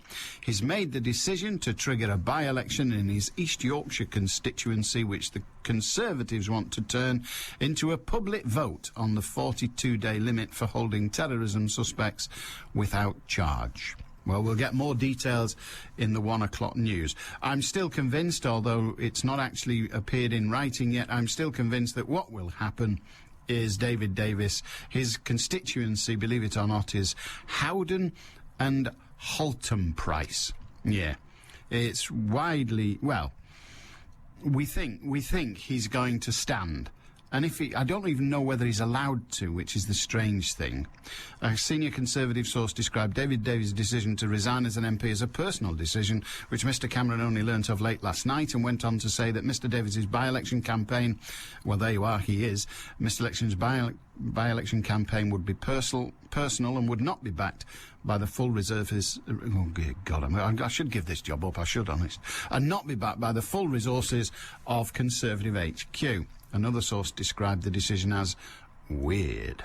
He's made the decision to trigger a by-election in his East Yorkshire constituency, which the Conservatives want to turn into a public vote on the 42-day limit for holding terrorism suspects without charge. Well, we'll get more details in the 1 o'clock news. I'm still convinced, although it's not actually appeared in writing yet, I'm still convinced that what will happen is David Davis, his constituency, believe it or not, is Howden and Haltham Price. Yeah. It's widely, well, we think he's going to stand. And I don't even know whether he's allowed to, which is the strange thing. A senior Conservative source described David Davis' decision to resign as an MP as a personal decision, which Mr Cameron only learnt of late last night, and went on to say that Mr Davis's by-election campaign, well, there you are, he is, Mr Election's by-election campaign would be personal and would not be backed by the full reserves. Oh, God, I should give this job up, I should, honest. And not be backed by the full resources of Conservative HQ. Another source described the decision as weird.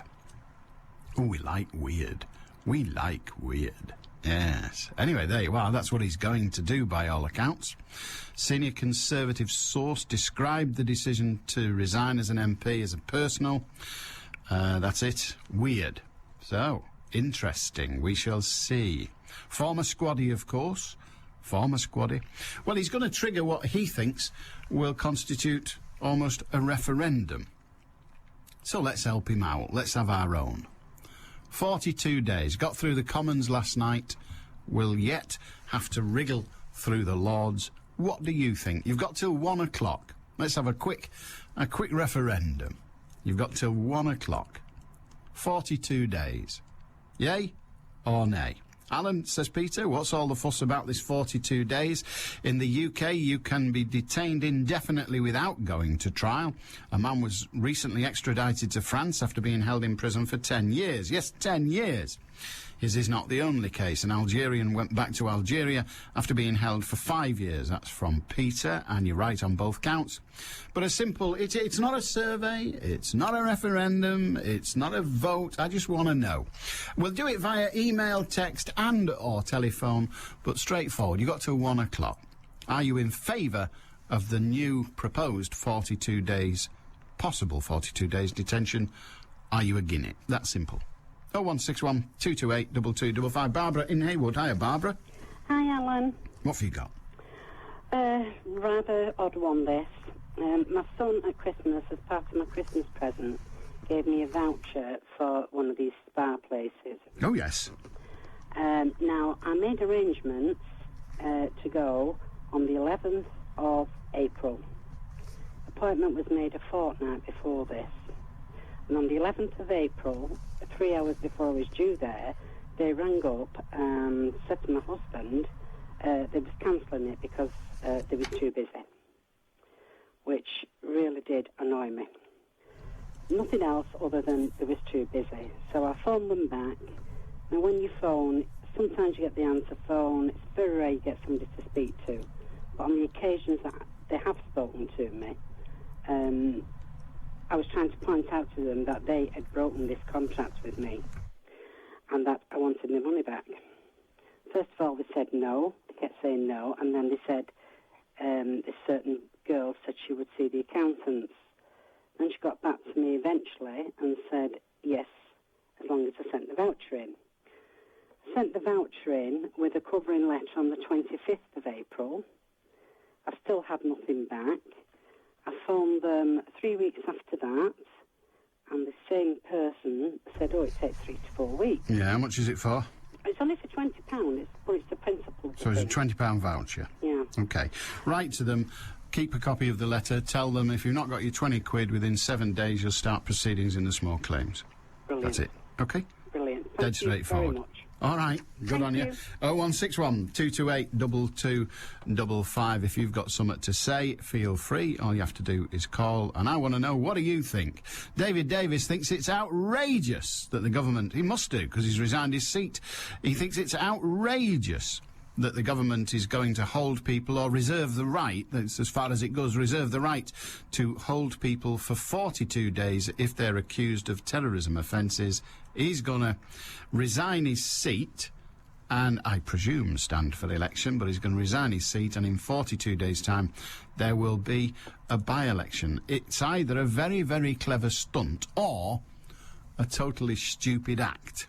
Oh, we like weird. We like weird. Yes. Anyway, there you are. That's what he's going to do by all accounts. Senior Conservative source described the decision to resign as an MP as a personal. That's it. Weird. So, interesting. We shall see. Former squaddy, of course. Former squaddy. Well, he's going to trigger what he thinks will constitute almost a referendum. So let's help him out. Let's have our own. 42 days. Got through the Commons last night. Will yet have to wriggle through the Lords. What do you think? You've got till 1 o'clock. Let's have a quick referendum. You've got till 1 o'clock. 42 days. Yay or nay? Alan, says Peter, what's all the fuss about this 42 days? In the UK, you can be detained indefinitely without going to trial. A man was recently extradited to France after being held in prison for 10 years. Yes, 10 years. His is not the only case. An Algerian went back to Algeria after being held for 5 years. That's from Peter, and you're right on both counts. But a simple... It's not a survey, it's not a referendum, it's not a vote. I just want to know. We'll do it via email, text and or telephone, but straightforward. You got till 1 o'clock. Are you in favour of the new proposed 42 days, possible 42 days detention? Are you against it? That's simple. 0161 228 2255. Barbara in Haywood. Hiya, Barbara. Hi, Alan. What have you got? Rather odd one, this. My son at Christmas, as part of my Christmas present, gave me a voucher for one of these spa places. Oh, yes. Now, I made arrangements to go on the 11th of April. Appointment was made a fortnight before this. And on the 11th of April, 3 hours before I was due there, they rang up and said to my husband they was cancelling it because they was too busy, which really did annoy me. Nothing else other than they was too busy. So I phoned them back. Now, when you phone, sometimes you get the answer phone. It's very rare you get somebody to speak to. But on the occasions that they have spoken to me, I was trying to point out to them that they had broken this contract with me and that I wanted my money back. First of all, they said no. They kept saying no. And then they said this certain girl said she would see the accountants. Then she got back to me eventually and said yes, as long as I sent the voucher in. I sent the voucher in with a covering letter on the 25th of April. I still had nothing back. I phoned them 3 weeks after that, and the same person said, oh, it takes 3 to 4 weeks. Yeah, how much is it for? It's only for £20, but it's the principal. So it's a £20 voucher? Yeah. OK. Write to them, keep a copy of the letter, tell them if you've not got your 20 quid within 7 days, you'll start proceedings in the small claims. Brilliant. That's it. OK? Brilliant. Thank Dead straightforward. you very much. All right, good on you. 0161 228 2255. If you've got something to say, feel free. All you have to do is call, and I want to know, what do you think? David Davis thinks it's outrageous that the government, he must do, because he's resigned his seat, he thinks it's outrageous that the government is going to hold people, or reserve the right, that's as far as it goes, reserve the right to hold people for 42 days if they're accused of terrorism offences. He's going to resign his seat and, I presume, stand for election, but he's going to resign his seat, and in 42 days' time there will be a by-election. It's either a very, very clever stunt or a totally stupid act.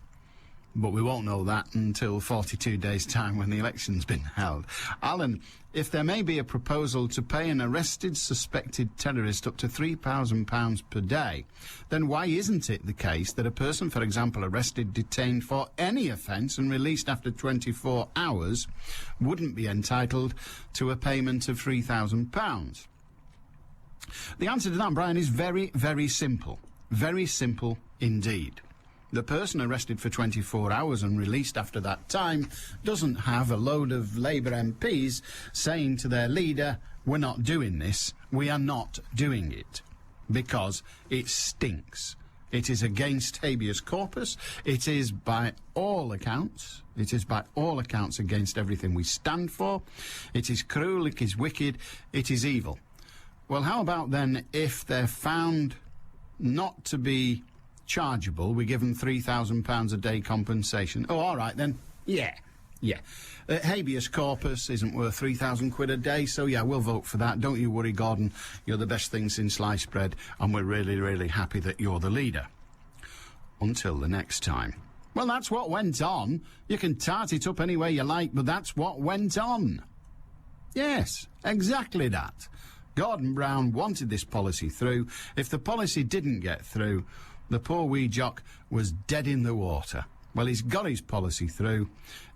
But we won't know that until 42 days' time when the election's been held. Alan, if there may be a proposal to pay an arrested suspected terrorist up to £3,000 per day, then why isn't it the case that a person, for example, arrested, detained for any offence and released after 24 hours wouldn't be entitled to a payment of £3,000? The answer to that, Brian, is very, very simple. Very simple indeed. The person arrested for 24 hours and released after that time doesn't have a load of Labour MPs saying to their leader, we're not doing this, we are not doing it, because it stinks. It is against habeas corpus. It is by all accounts against everything we stand for. It is cruel, it is wicked, it is evil. Well, how about then if they're found not to be chargeable, we give them £3,000 a day compensation? Oh, all right then. Yeah. Habeas corpus isn't worth 3,000 quid a day, so yeah, we'll vote for that. Don't you worry, Gordon. You're the best thing since sliced bread, and we're really, really happy that you're the leader. Until the next time. Well, that's what went on. You can tart it up any way you like, but that's what went on. Yes, exactly that. Gordon Brown wanted this policy through. If the policy didn't get through, the poor wee jock was dead in the water. Well, he's got his policy through.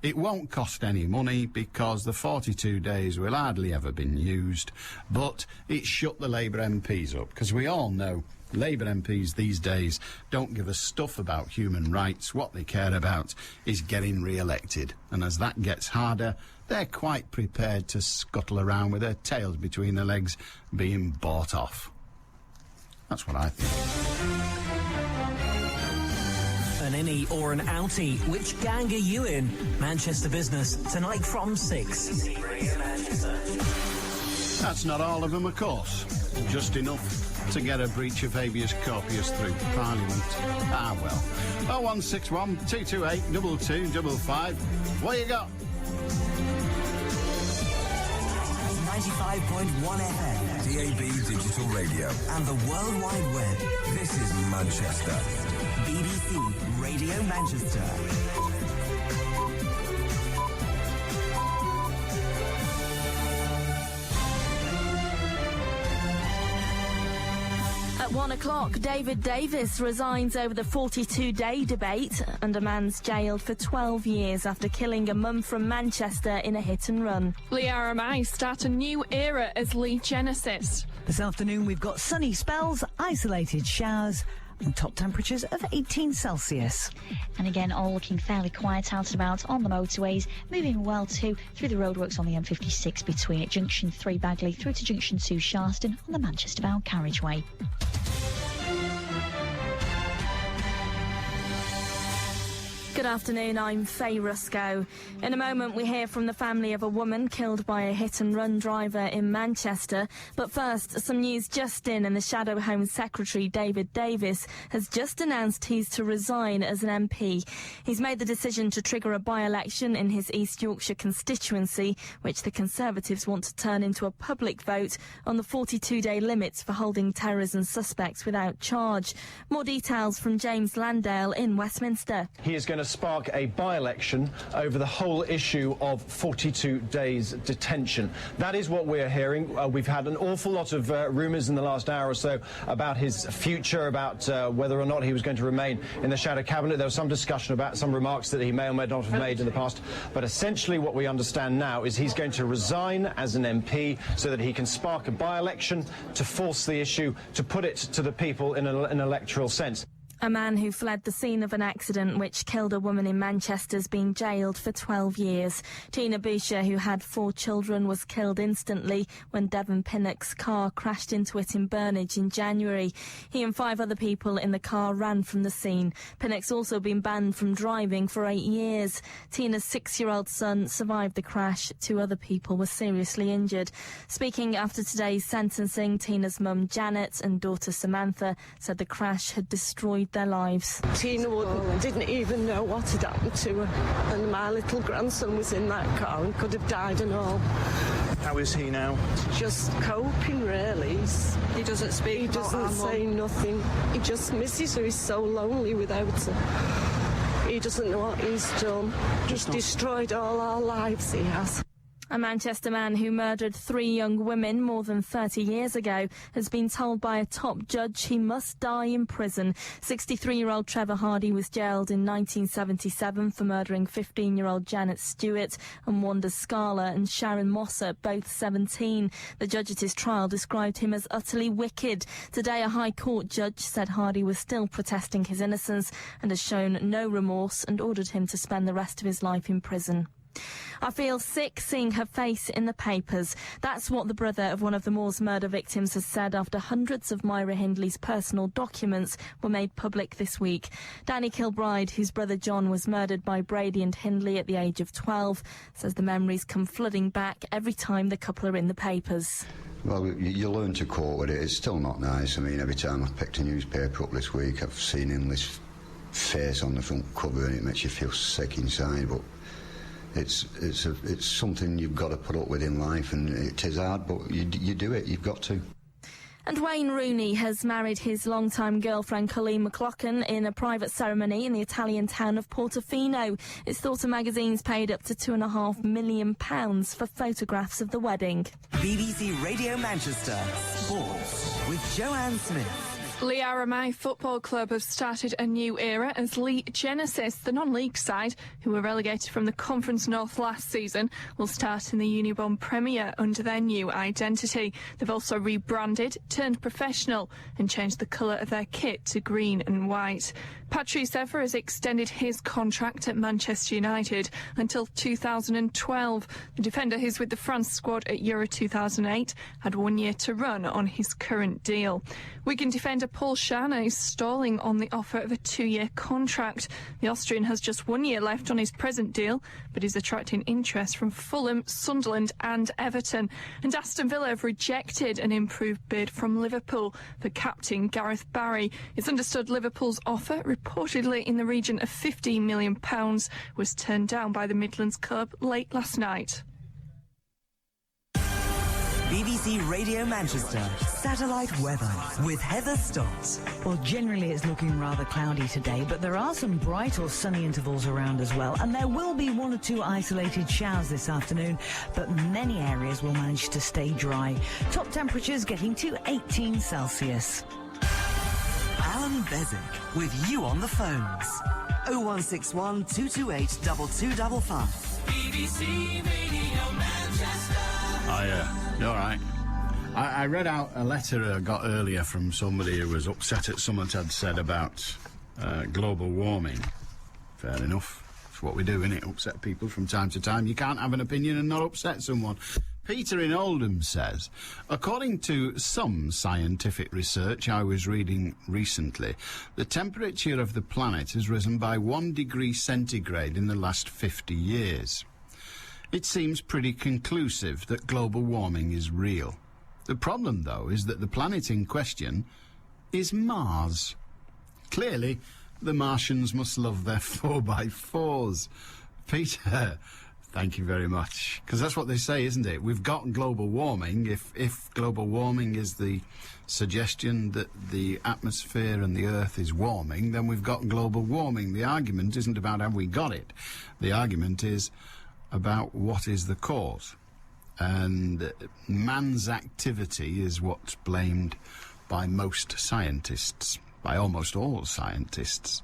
It won't cost any money because the 42 days will hardly ever been used, but it shut the Labour MPs up, because we all know Labour MPs these days don't give a stuff about human rights. What they care about is getting re-elected, and as that gets harder, they're quite prepared to scuttle around with their tails between their legs being bought off. That's what I think. An innie or an outie? Which gang are you in? Manchester Business, tonight from 6. That's not all of them, of course. Just enough to get a breach of habeas corpus through Parliament. Ah, well. 0161 228 2255. What you got? 95.1 FM. DAB Digital Radio. And the World Wide Web. This is Manchester. BBC Radio Manchester. At 1 o'clock, David Davis resigns over the 42-day debate, and a man's jailed for 12 years after killing a mum from Manchester in a hit-and-run. Leah RMI start a new era as Lee Genesis. This afternoon we've got sunny spells, isolated showers and top temperatures of 18 Celsius. And again, all looking fairly quiet out and about on the motorways, moving well too through the roadworks on the M56 between Junction 3 Bagley through to Junction 2 Sharston on the Manchester-bound carriageway. Good afternoon, I'm Faye Rusco. In a moment we hear from the family of a woman killed by a hit-and-run driver in Manchester. But first, some news just in, and the Shadow Home Secretary, David Davis, has just announced he's to resign as an MP. He's made the decision to trigger a by-election in his East Yorkshire constituency, which the Conservatives want to turn into a public vote on the 42-day limits for holding terrorism suspects without charge. More details from James Landale in Westminster. He is going to spark a by-election over the whole issue of 42 days detention. That is what we're hearing. We've had an awful lot of rumours in the last hour or so about his future, about whether or not he was going to remain in the Shadow Cabinet. There was some discussion about some remarks that he may or may not have made in the past. But essentially what we understand now is he's going to resign as an MP so that he can spark a by-election to force the issue, to put it to the people in an electoral sense. A man who fled the scene of an accident which killed a woman in Manchester has been jailed for 12 years. Tina Boucher, who had 4 children, was killed instantly when Devon Pinnock's car crashed into it in Burnage in January. He and 5 other people in the car ran from the scene. Pinnock's also been banned from driving for 8 years. Tina's 6-year-old son survived the crash. 2 other people were seriously injured. Speaking after today's sentencing, Tina's mum Janet and daughter Samantha said the crash had destroyed their lives. Tina didn't even know what had happened to her, and my little grandson was in that car and could have died and all. How is he now? Just coping, really. He doesn't speak. He doesn't say nothing. He just misses her. He's so lonely without her. He doesn't know what he's done. He's destroyed all our lives, he has. A Manchester man who murdered 3 young women more than 30 years ago has been told by a top judge he must die in prison. 63-year-old Trevor Hardy was jailed in 1977 for murdering 15-year-old Janet Stewart and Wanda Scala and Sharon Mosser, both 17. The judge at his trial described him as utterly wicked. Today, a High Court judge said Hardy was still protesting his innocence and has shown no remorse and ordered him to spend the rest of his life in prison. I feel sick seeing her face in the papers. That's what the brother of one of the Moors murder victims has said after hundreds of Myra Hindley's personal documents were made public this week. Danny Kilbride, whose brother John was murdered by Brady and Hindley at the age of 12, says the memories come flooding back every time the couple are in the papers. Well, you learn to cope with it. It's still not nice. I mean, every time I've picked a newspaper up this week, I've seen Hindley's face on the front cover and it makes you feel sick inside, but it's something you've got to put up with in life, and it is hard, but you do it. You've got to. And Wayne Rooney has married his longtime girlfriend Colleen McLaughlin in a private ceremony in the Italian town of Portofino. It's thought a magazine's paid up to £2.5 million for photographs of the wedding. BBC Radio Manchester Sports with Joanne Smith. Leah RMI Football Club have started a new era as Lee Genesis, the non-league side, who were relegated from the Conference North last season, will start in the Unibond Premier under their new identity. They've also rebranded, turned professional and changed the colour of their kit to green and white. Patrice Evra has extended his contract at Manchester United until 2012. The defender, who's with the France squad at Euro 2008, had 1 year to run on his current deal. Wigan defender Paul Scharner is stalling on the offer of a 2-year contract. The Austrian has just 1 year left on his present deal, but is attracting interest from Fulham, Sunderland and Everton. And Aston Villa have rejected an improved bid from Liverpool for captain Gareth Barry. It's understood Liverpool's offer, reportedly in the region of £15 million, was turned down by the Midlands club late last night. BBC Radio Manchester, satellite weather with Heather Stott. Well, generally it's looking rather cloudy today, but there are some bright or sunny intervals around as well, and there will be 1 or 2 isolated showers this afternoon, but many areas will manage to stay dry. Top temperatures getting to 18 Celsius. Allan Beswick with you on the phones. 0161 228 2255. BBC Radio Manchester. Oh, yeah. You're all right. I read out a letter I got earlier from somebody who was upset at something I'd said about global warming. Fair enough. It's what we do, innit? Upset people from time to time. You can't have an opinion and not upset someone. Peter in Oldham says, according to some scientific research I was reading recently, the temperature of the planet has risen by 1 degree centigrade in the last 50 years. It seems pretty conclusive that global warming is real. The problem, though, is that the planet in question is Mars. Clearly, the Martians must love their 4x4s. Peter, thank you very much. Because that's what they say, isn't it? We've got global warming. If global warming is the suggestion that the atmosphere and the Earth is warming, then we've got global warming. The argument isn't about have we got it. The argument is about what is the cause. And man's activity is what's blamed by most scientists, by almost all scientists.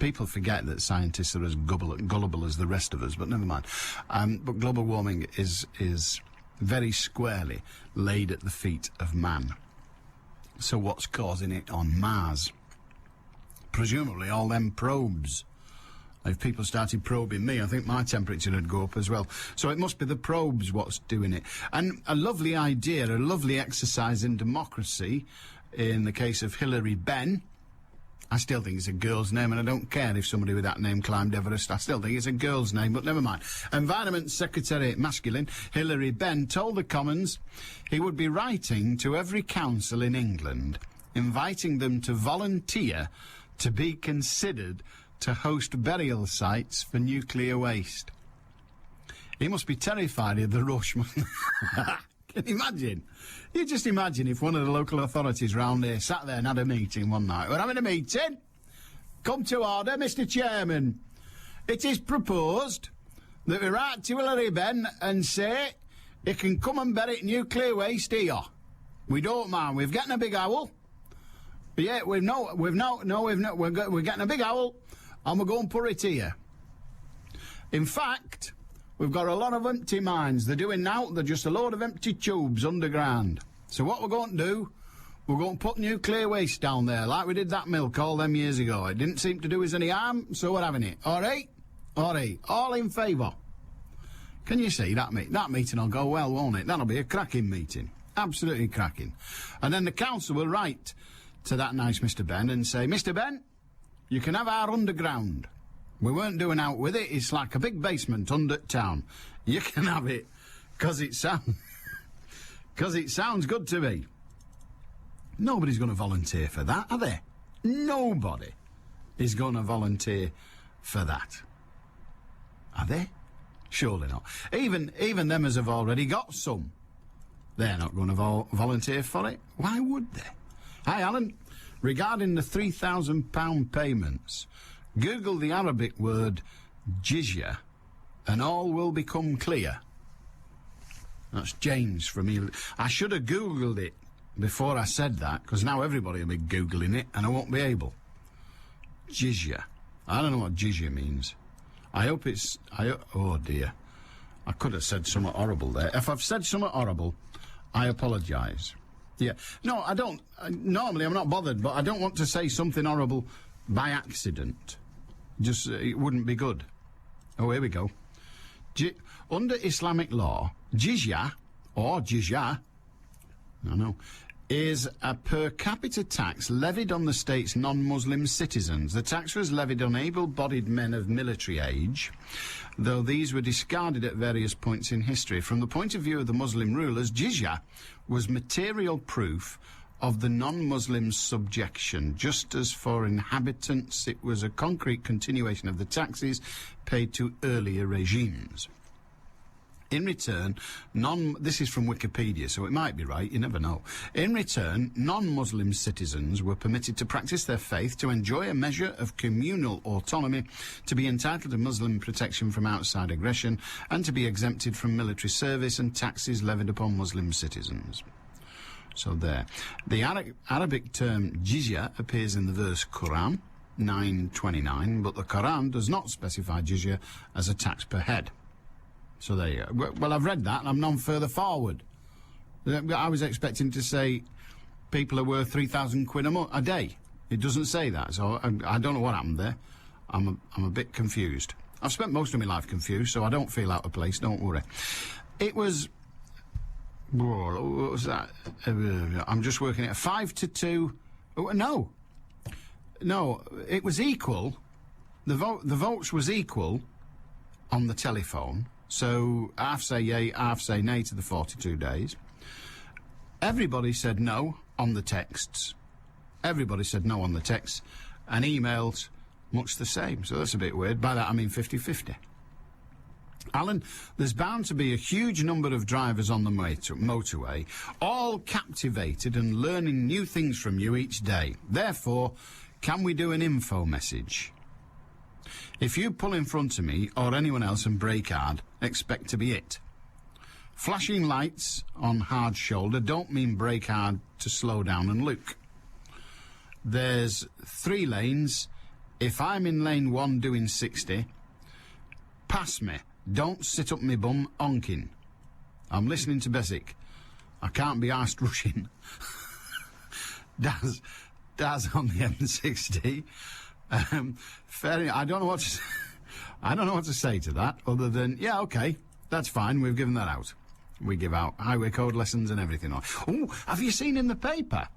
People forget that scientists are as gullible as the rest of us, but never mind. But global warming is very squarely laid at the feet of man. So what's causing it on Mars? Presumably all them probes. If people started probing me, I think my temperature would go up as well. So it must be the probes what's doing it. And a lovely idea, a lovely exercise in democracy, in the case of Hilary Benn. I still think it's a girl's name, and I don't care if somebody with that name climbed Everest. I still think it's a girl's name, but never mind. Environment Secretary, masculine, Hilary Benn, told the Commons he would be writing to every council in England, inviting them to volunteer to be considered to host burial sites for nuclear waste. He must be terrified of the rush. Can you imagine? You just imagine if one of the local authorities round here sat there and had a meeting one night. We're having a meeting. Come to order, Mr. Chairman. It is proposed that we write to Hilary Benn and say he can come and bury nuclear waste here. We don't mind. We've getting a big owl. Yeah, we're getting a big owl. And we're going to put it here. In fact, we've got a lot of empty mines. They're doing now, they're just a load of empty tubes underground. So what we're going to do, we're going to put nuclear waste down there, like we did that milk all them years ago. It didn't seem to do us any harm, so we're having it. All right? All right. All in favour. Can you see that meeting will go well, won't it? That'll be a cracking meeting. Absolutely cracking. And then the council will write to that nice Mr. Benn and say, Mr. Benn, you can have our underground. We weren't doing out with it. It's like a big basement under town. You can have it, because it sounds good to me. Nobody's going to volunteer for that, are they? Nobody is going to volunteer for that. Are they? Surely not. Even them as have already got some, they're not going to volunteer for it. Why would they? Hi, Alan. Regarding the £3,000 payments, Google the Arabic word jizya and all will become clear. That's James from Ely. I should have Googled it before I said that, because now everybody will be Googling it and I won't be able. Jizya. I don't know what jizya means. I hope it's... oh, dear. I could have said something horrible there. If I've said something horrible, I apologise. Yeah. No, I don't. Normally, I'm not bothered, but I don't want to say something horrible by accident. Just, it wouldn't be good. Oh, here we go. Under Islamic law, jizya, or jizya, I know, is a per capita tax levied on the state's non-Muslim citizens. The tax was levied on able-bodied men of military age, though these were discarded at various points in history. From the point of view of the Muslim rulers, jizya was material proof of the non-Muslims' subjection. Just as for inhabitants, it was a concrete continuation of the taxes paid to earlier regimes. In return, this is from Wikipedia, so it might be right, you never know. In return, non-Muslim citizens were permitted to practice their faith, to enjoy a measure of communal autonomy, to be entitled to Muslim protection from outside aggression, and to be exempted from military service and taxes levied upon Muslim citizens. So there. The Arabic term jizya appears in the verse Quran 9:29, but the Quran does not specify jizya as a tax per head. So there you go. Well, I've read that and I'm none further forward. I was expecting to say people are worth 3,000 quid a day. It doesn't say that, so I don't know what happened there. I'm a bit confused. I've spent most of my life confused, so I don't feel out of place, don't worry. It was... What was that? I'm just working it. 5-2... Oh, no, it was equal. The votes was equal on the telephone. So half say yay, half say nay to the 42 days. Everybody said no on the texts. Everybody said no on the texts. And emails, much the same. So that's a bit weird. By that I mean 50-50. Alan, there's bound to be a huge number of drivers on the motorway, all captivated and learning new things from you each day. Therefore, can we do an info message? If you pull in front of me or anyone else and brake hard, expect to be it. Flashing lights on hard shoulder don't mean brake hard to slow down and look. There's 3 lanes. If I'm in lane 1 doing 60, pass me. Don't sit up me bum honking. I'm listening to Beswick. I can't be arsed rushing. Daz on the M60. Fair enough. I don't know what to say to that, other than, yeah, okay, that's fine, we've given that out. We give out highway code lessons and everything. Oh, have you seen in the paper?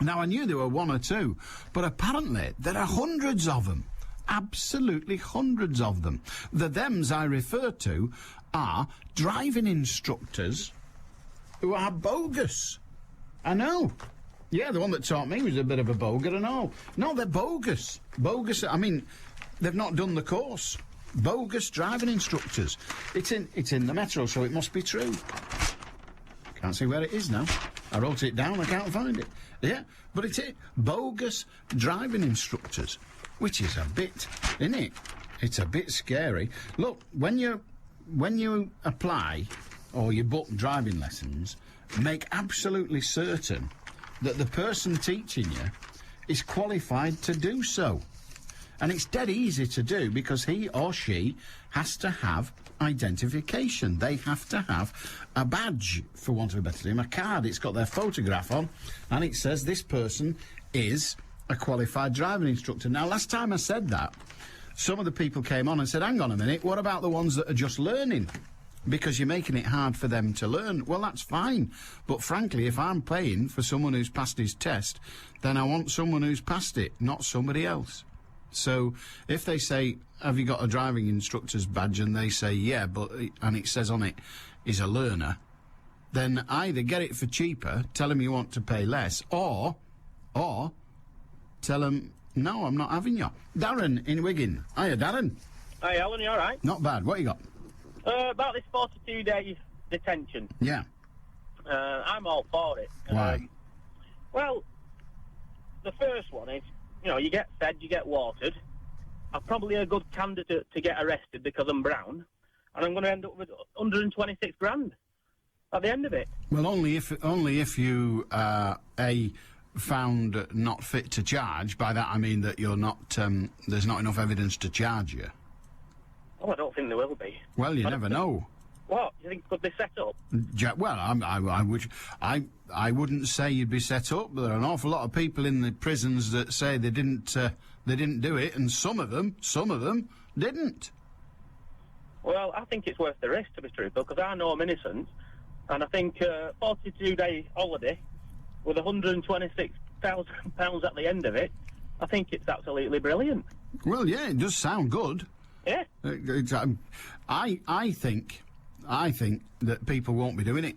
Now, I knew there were 1 or 2, but apparently there are hundreds of them. Absolutely hundreds of them. The thems I refer to are driving instructors who are bogus. I know. Yeah, the one that taught me was a bit of a boger and all. No, they're bogus. Bogus, I mean, they've not done the course. Bogus driving instructors. It's in the Metro, so it must be true. Can't see where it is now. I wrote it down, I can't find it. Yeah, but it's it. Bogus driving instructors. Which is a bit, isn't it? It's a bit scary. Look, when you apply or you book driving lessons, make absolutely certain that the person teaching you is qualified to do so. And it's dead easy to do because he or she has to have identification. They have to have a badge, for want of a better term, a card. It's got their photograph on and it says this person is a qualified driving instructor. Now, last time I said that, some of the people came on and said, hang on a minute, what about the ones that are just learning? Because you're making it hard for them to learn. Well, that's fine. But frankly, if I'm paying for someone who's passed his test, then I want someone who's passed it, not somebody else. So if they say, have you got a driving instructor's badge? And they say, yeah, and it says on it, is a learner, then either get it for cheaper, tell them you want to pay less, or tell them, no, I'm not having you. Darren in Wigan. Hiya, Darren. Hi, Alan, you all right? Not bad. What you got? About this 42-day detention. Yeah. I'm all for it. Why? Well, the first one is, you get fed, you get watered. I'm probably a good candidate to get arrested because I'm brown, and I'm going to end up with 126 grand at the end of it. Well, only if you found not fit to charge. By that I mean that you're not. There's not enough evidence to charge you. Oh, I don't think there will be. Well, you never know. What? You think could be set up? Well, I wouldn't say you'd be set up. There are an awful lot of people in the prisons that say they didn't do it, and some of them didn't. Well, I think it's worth the risk, to be truthful, because I know I'm innocent, And I think 42-day holiday with £126,000 at the end of it, I think it's absolutely brilliant. Well, yeah, it does sound good. Yeah. I think that people won't be doing it.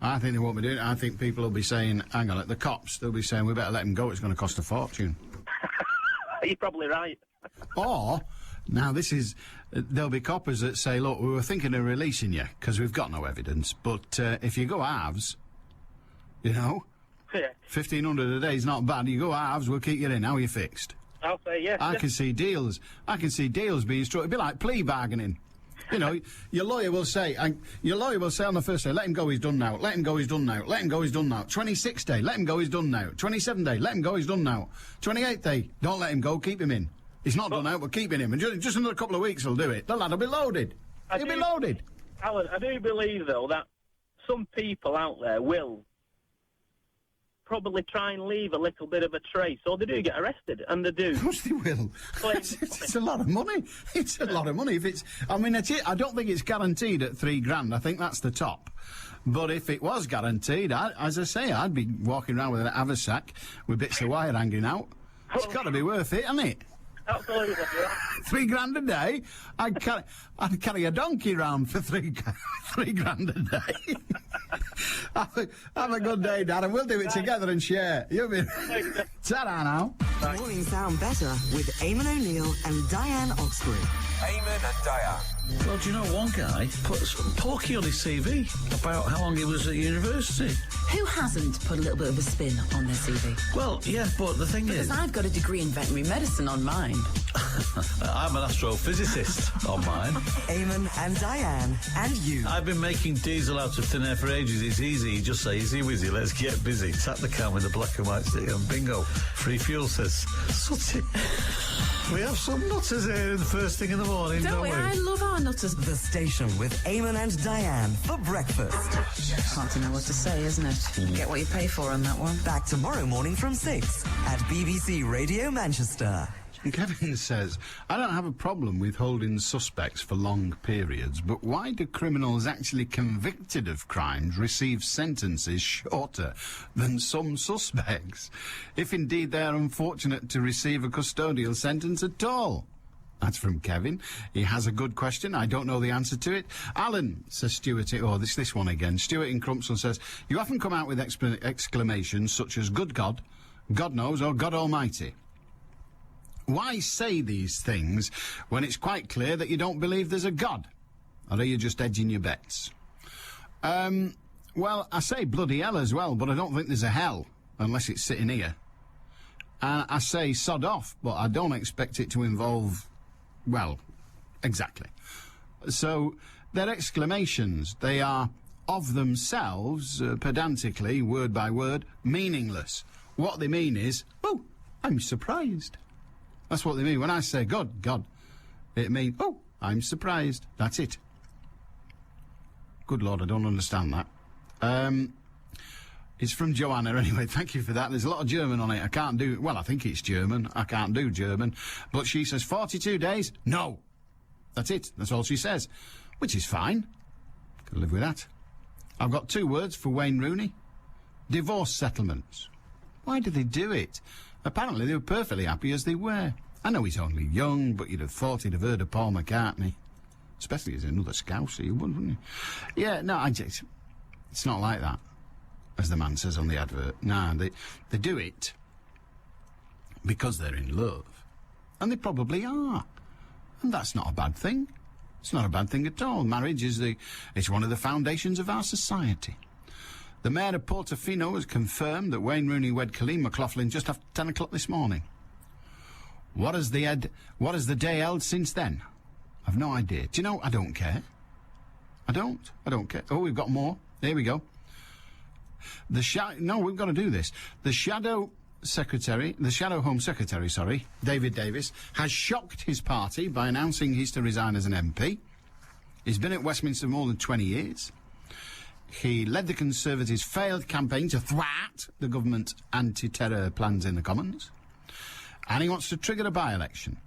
I think they won't be doing it. I think people will be saying, hang on, the cops, they'll be saying, we better let him go, it's going to cost a fortune. You're probably right. Or, now this is, there'll be coppers that say, look, we were thinking of releasing you, because we've got no evidence, but if you go halves, you know, Yeah. 1,500 a day is not bad. You go halves, we'll keep you in. How are you fixed? I'll say yes. I can see deals being struck. It'd be like plea bargaining. You know, your lawyer will say on the first day, let him go, he's done now. Let him go, he's done now. Let him go, he's done now. 26th day, let him go, he's done now. 27th day, let him go, he's done now. 28th day, don't let him go, keep him in. He's not done out, but keeping him. And just another couple of weeks will do it. The lad will be loaded. He'll be loaded. Alan, I do believe, though, that some people out there will probably try and leave a little bit of a trace, or they do get arrested, and they do. Of course they will. It's a lot of money. It's a lot of money. If it's, I mean, I don't think it's guaranteed at £3,000. I think that's the top. But if it was guaranteed, as I say, I'd be walking around with an haversack with bits of wire hanging out. It's got to be worth it, hasn't it? Absolutely. £3,000 a day. I'd carry a donkey round for £3,000 a day. have a good day, Dad, and we'll do it together and share. You'll be. Ta-da now. Mornings sound better with Eamon O'Neill and Diane Oxbury. Eamon and Diane. Well, do you know one guy put porky on his CV about how long he was at university? Who hasn't put a little bit of a spin on their CV? Well, yeah, but the thing is... Because I've got a degree in veterinary medicine on mine. I'm an astrophysicist on mine. Eamon and Diane and you. I've been making diesel out of thin air for ages. It's easy. You just say, easy whizzy, let's get busy. Tap the can with a black and white stick and bingo. Free fuel, says Sooty. We have some nutters here in the first thing in the morning, don't we? I love our nutters. The station with Eamon and Diane for breakfast. Hard to know what to say, isn't it? Get what you pay for on that one. Back tomorrow morning from 6 at BBC Radio Manchester. Kevin says, I don't have a problem with holding suspects for long periods, but why do criminals actually convicted of crimes receive sentences shorter than some suspects, if indeed they are unfortunate to receive a custodial sentence at all? That's from Kevin. He has a good question. I don't know the answer to it. Alan, says Stuart, this one again. Stuart in Crumpsall says, you often come out with exclamations such as good God, God knows, or God Almighty. Why say these things when it's quite clear that you don't believe there's a God? Or are you just edging your bets? Well, I say bloody hell as well, but I don't think there's a hell, unless it's sitting here. And I say sod off, but I don't expect it to involve, well, exactly. So, they're exclamations. They are, of themselves, pedantically, word by word, meaningless. What they mean is, oh, I'm surprised. That's what they mean. When I say God, it means, oh, I'm surprised. That's it. Good Lord, I don't understand that. It's from Joanna anyway. Thank you for that. There's a lot of German on it. I can't do... Well, I think it's German. I can't do German. But she says 42 days? No. That's it. That's all she says. Which is fine. Can live with that. I've got 2 words for Wayne Rooney. Divorce settlements. Why did they do it? Apparently they were perfectly happy as they were. I know he's only young, but you'd have thought he'd have heard of Paul McCartney. Especially as another Scouser, you wouldn't you? Yeah, no, it's not like that, as the man says on the advert. Nah, they do it because they're in love. And they probably are. And that's not a bad thing. It's not a bad thing at all. Marriage it's one of the foundations of our society. The Mayor of Portofino has confirmed that Wayne Rooney wed Colleen McLaughlin just after 10 o'clock this morning. What has the day held since then? I've no idea. Do you know, I don't care. I don't care. Oh, we've got more. Here we go. No, we've got to do this. The Shadow Home Secretary, David Davis, has shocked his party by announcing he's to resign as an MP. He's been at Westminster more than 20 years. He led the Conservatives' failed campaign to thwart the government's anti-terror plans in the Commons. And he wants to trigger a by-election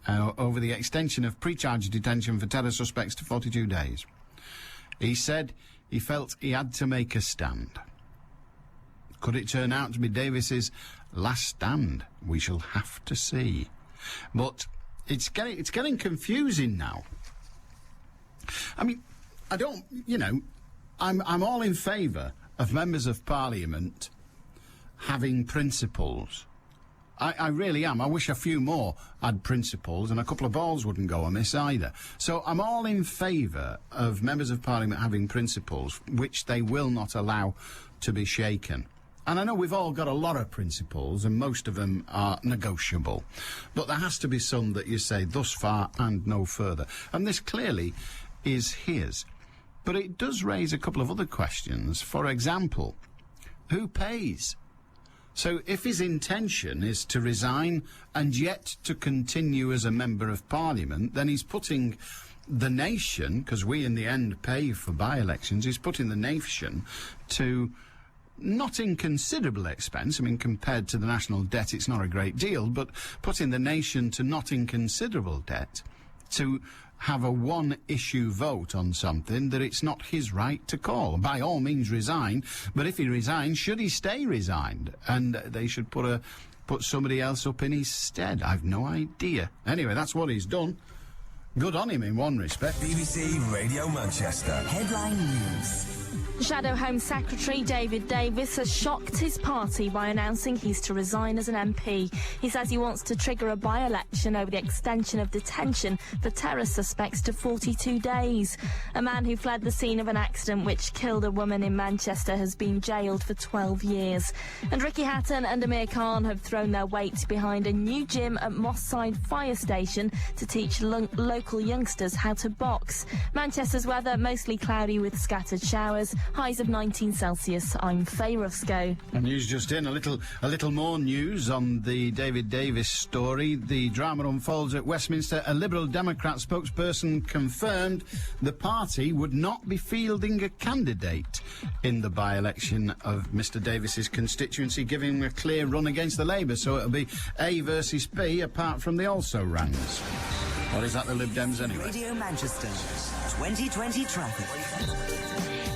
over the extension of pre-charge detention for terror suspects to 42 days. He said he felt he had to make a stand. Could it turn out to be Davis's last stand? We shall have to see. But it's getting confusing now. I mean, I don't, you know, I'm all in favour of members of Parliament having principles. I really am. I wish a few more had principles, and a couple of balls wouldn't go amiss either. So I'm all in favour of members of Parliament having principles which they will not allow to be shaken. And I know we've all got a lot of principles, and most of them are negotiable. But there has to be some that you say, thus far and no further. And this clearly is his. But it does raise a couple of other questions. For example, who pays? So if his intention is to resign and yet to continue as a Member of Parliament, then he's putting the nation, because we in the end pay for by-elections, he's putting the nation to not inconsiderable expense. I mean, compared to the national debt, it's not a great deal, but putting the nation to not inconsiderable debt to have a one-issue vote on something that it's not his right to call. By all means resign, but if he resigns, should he stay resigned? And they should put somebody else up in his stead. I've no idea. Anyway, that's what he's done. Good on him in one respect. BBC Radio Manchester. Headline News. Shadow Home Secretary David Davis has shocked his party by announcing he's to resign as an MP. He says he wants to trigger a by-election over the extension of detention for terror suspects to 42 days. A man who fled the scene of an accident which killed a woman in Manchester has been jailed for 12 years. And Ricky Hatton and Amir Khan have thrown their weight behind a new gym at Moss Side Fire Station to teach local youngsters how to box. Manchester's weather mostly cloudy with scattered showers. Highs of 19 Celsius. I'm Faye Rusco. And news just in, a little more news on the David Davis story. The drama unfolds at Westminster. A Liberal Democrat spokesperson confirmed the party would not be fielding a candidate in the by-election of Mr Davis's constituency, giving him a clear run against the Labour. So it'll be A versus B, apart from the also-rans. Or is that the Lib Dems anyway? Radio Manchester 2020 traffic.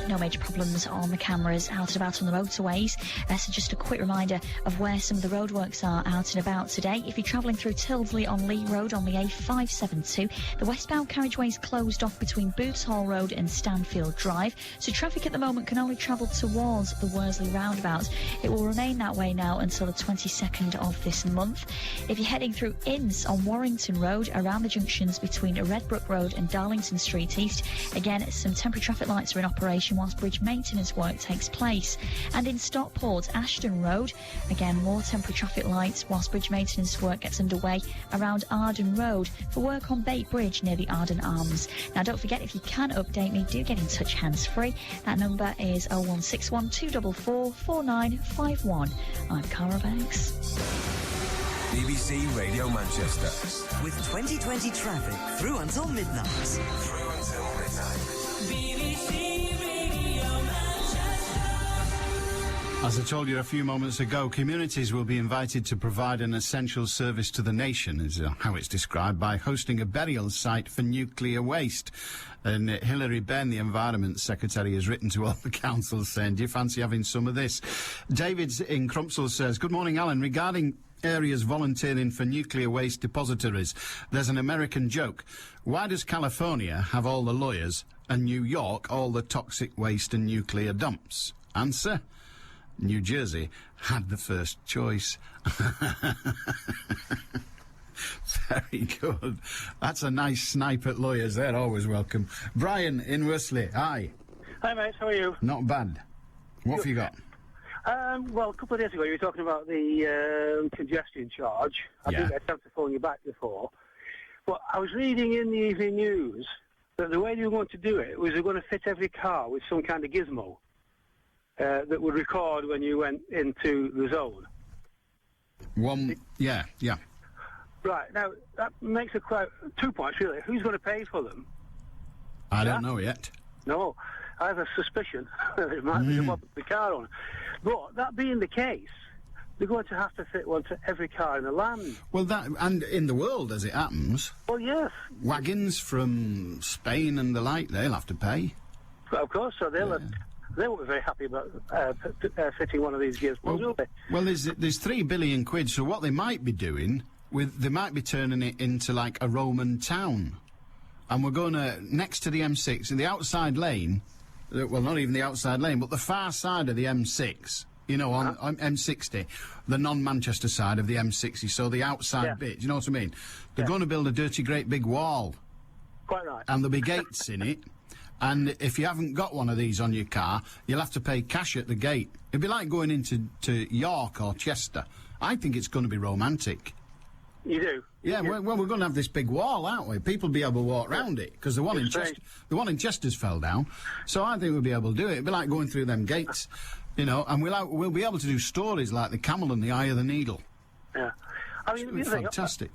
No major problems on the cameras out and about on the motorways. So just a quick reminder of where some of the roadworks are out and about today. If you're travelling through Tildesley on Lee Road on the A572, the westbound carriageway is closed off between Booths Hall Road and Stanfield Drive. So traffic at the moment can only travel towards the Worsley roundabout. It will remain that way now until the 22nd of this month. If you're heading through Inns on Warrington Road around the junctions between Redbrook Road and Darlington Street East, again, some temporary traffic lights are in operation whilst bridge maintenance work takes place. And in Stockport, Ashton Road, again, more temporary traffic lights whilst bridge maintenance work gets underway around Arden Road for work on Bate Bridge near the Arden Arms. Now, don't forget, if you can update me, do get in touch hands-free. That number is 01612 244 4951. I'm Cara Banks. BBC Radio Manchester. With 2020 traffic through until midnight. Through until midnight. BBC Radio Manchester. As I told you a few moments ago, communities will be invited to provide an essential service to the nation, is how it's described, by hosting a burial site for nuclear waste. And Hilary Benn, the Environment Secretary, has written to all the councils saying, do you fancy having some of this? David in Crumpsall says, good morning, Alan. Regarding areas volunteering for nuclear waste depositories, there's an American joke. Why does California have all the lawyers and New York all the toxic waste and nuclear dumps? Answer: New Jersey had the first choice. Very good. That's a nice snipe at lawyers. They're always welcome. Brian in Worsley, hi. Hi, mate. How are you? Not bad. What have you got? Well, a couple of days ago, you were talking about the congestion charge. I think I attempted to phone you back before. But I was reading in the evening news that the way they were going to do it was they were going to fit every car with some kind of gizmo that would record when you went into the zone. Yeah. Right. Now, that makes 2 points, really. Who's going to pay for them? I don't know yet. No. I have a suspicion that it might be the car owner. But that being the case, they're going to have to fit one to every car in the land. Well, and in the world, as it happens. Well, yes. Wagons from Spain and the like, they'll have to pay. Well, of course, so they won't be very happy about fitting one of these gears, will they? Well, there's £3 billion, so what they might be doing, they might be turning it into like a Roman town. And we're going to, next to the M6, in the outside lane, well, not even the outside lane, but the far side of the M6, you know, on M60, the non-Manchester side of the M60, so the outside bit, do you know what I mean? They're going to build a dirty, great big wall. Quite right. And there'll be gates in it. And if you haven't got one of these on your car, you'll have to pay cash at the gate. It'd be like going into York or Chester. I think it's going to be romantic. You do? Yeah, well, we're going to have this big wall, aren't we? People will be able to walk round it, because the one in Chester's fell down. So I think we'll be able to do it. It'd be like going through them gates, you know, and we'll be able to do stories like The Camel and the Eye of the Needle. Yeah. I mean, It's fantastic.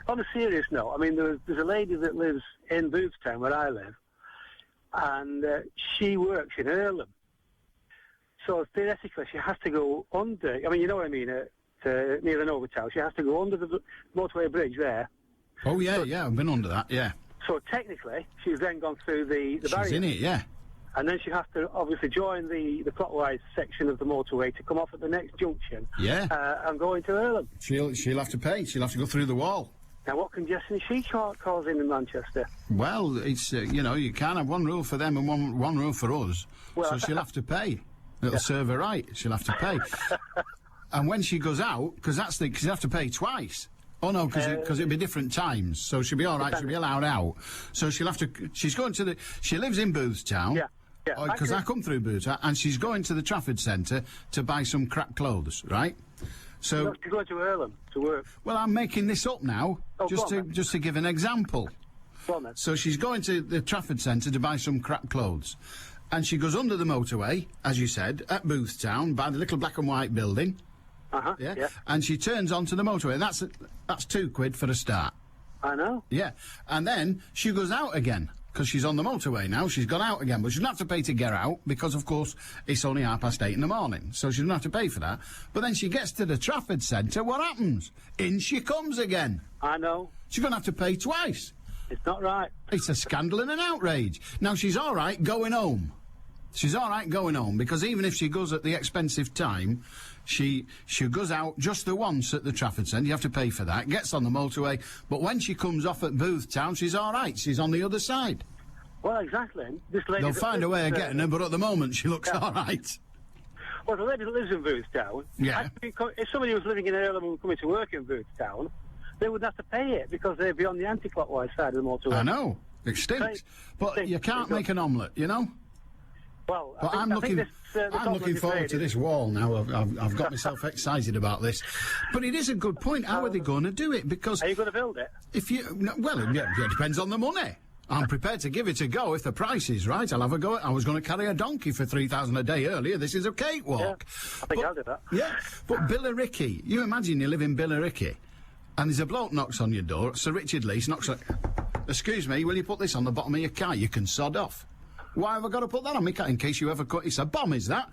On a serious note, I mean, there's a lady that lives in Boothstown, where I live, and she works in Earlham. So theoretically, she has to go under, I mean, you know what I mean, near the Novotel. She has to go under the motorway bridge there. Oh, yeah, I've been under that, yeah. So technically, she's then gone through the barrier. She's in it, yeah. And then she has to obviously join the clockwise section of the motorway to come off at the next junction. Yeah. And go into Earlham. She'll have to pay. She'll have to go through the wall. Now, what congestion is she causing in Manchester? Well, it's, you know, you can't have one rule for them and one rule for us. Well, so she'll have to pay. It'll serve her right. She'll have to pay. And when she goes out, because she'll have to pay twice. Oh, no, because it'll be different times. So she'll be all right. She'll be allowed out. So she'll have to... She's going to she lives in Boothstown. Yeah. Because I come through Boothstown, and she's going to the Trafford Centre to buy some crap clothes, right? So... To go to Earlham to work. Well, I'm making this up now, just to give an example. Go on, then. So she's going to the Trafford Centre to buy some crap clothes. And she goes under the motorway, as you said, at Boothstown, by the little black and white building. Yeah. And she turns onto the motorway. That's £2 for a start. I know. Yeah. And then she goes out again, because she's on the motorway now. She's gone out again, but she doesn't have to pay to get out, because, of course, it's only 8:30 in the morning. So she doesn't have to pay for that. But then she gets to the Trafford Centre, what happens? In she comes again. I know. She's going to have to pay twice. It's not right. It's a scandal and an outrage. Now, she's all right going home. She's all right going home, because even if she goes at the expensive time, she goes out just the once at the Trafford Centre. You have to pay for that. Gets on the motorway. But when she comes off at Boothstown, she's all right. She's on the other side. Well, exactly. This lady They'll find a way of getting her, but at the moment she looks all right. Well, the lady that lives in Boothstown, yeah. I think if somebody was living in Earlham and coming to work in Boothstown, they would have to pay it, because they'd be on the anti-clockwise side of the motorway. I know. It stinks. But you can't make an omelette, you know? Well, but I'm looking forward to this wall now. I've got myself excited about this. But it is a good point. How are they going to do it? Because are you going to build it? Well, it depends on the money. I'm prepared to give it a go if the price is right. I'll have a go. I was going to carry a donkey for £3,000 a day earlier. This is a cakewalk. Yeah, I think I'll do that. Yeah, but Billericay. You imagine you live in Billericay, and there's a bloke knocks on your door. Sir Richard Leese knocks on. Excuse me, will you put this on the bottom of your car? You can sod off. Why have I got to put that on my car? In case you ever cut... It's a bomb, is that?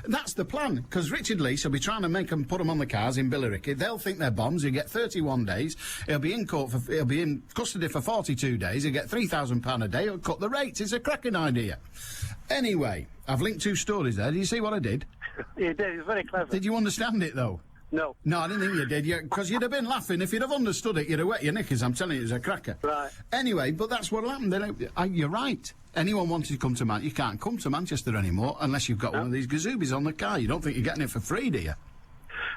That's the plan, because Richard Leese will be trying to put them on the cars in Billericay. They'll think they're bombs. You get 31 days. He'll be in he'll be in custody for 42 days. He'll get £3,000 a day. He'll cut the rates. It's a cracking idea. Anyway, I've linked two stories there. Did you see what I did? You did. It's very clever. Did you understand it, though? No. No, I didn't think you did, because you'd have been laughing. If you'd have understood it, you'd have wet your knickers. I'm telling you, it's a cracker. Right. Anyway, but that's what'll happen. You're right. Anyone wanted to come to Manchester, you can't come to Manchester anymore unless you've got one of these gazoobies on the car. You don't think you're getting it for free, do you?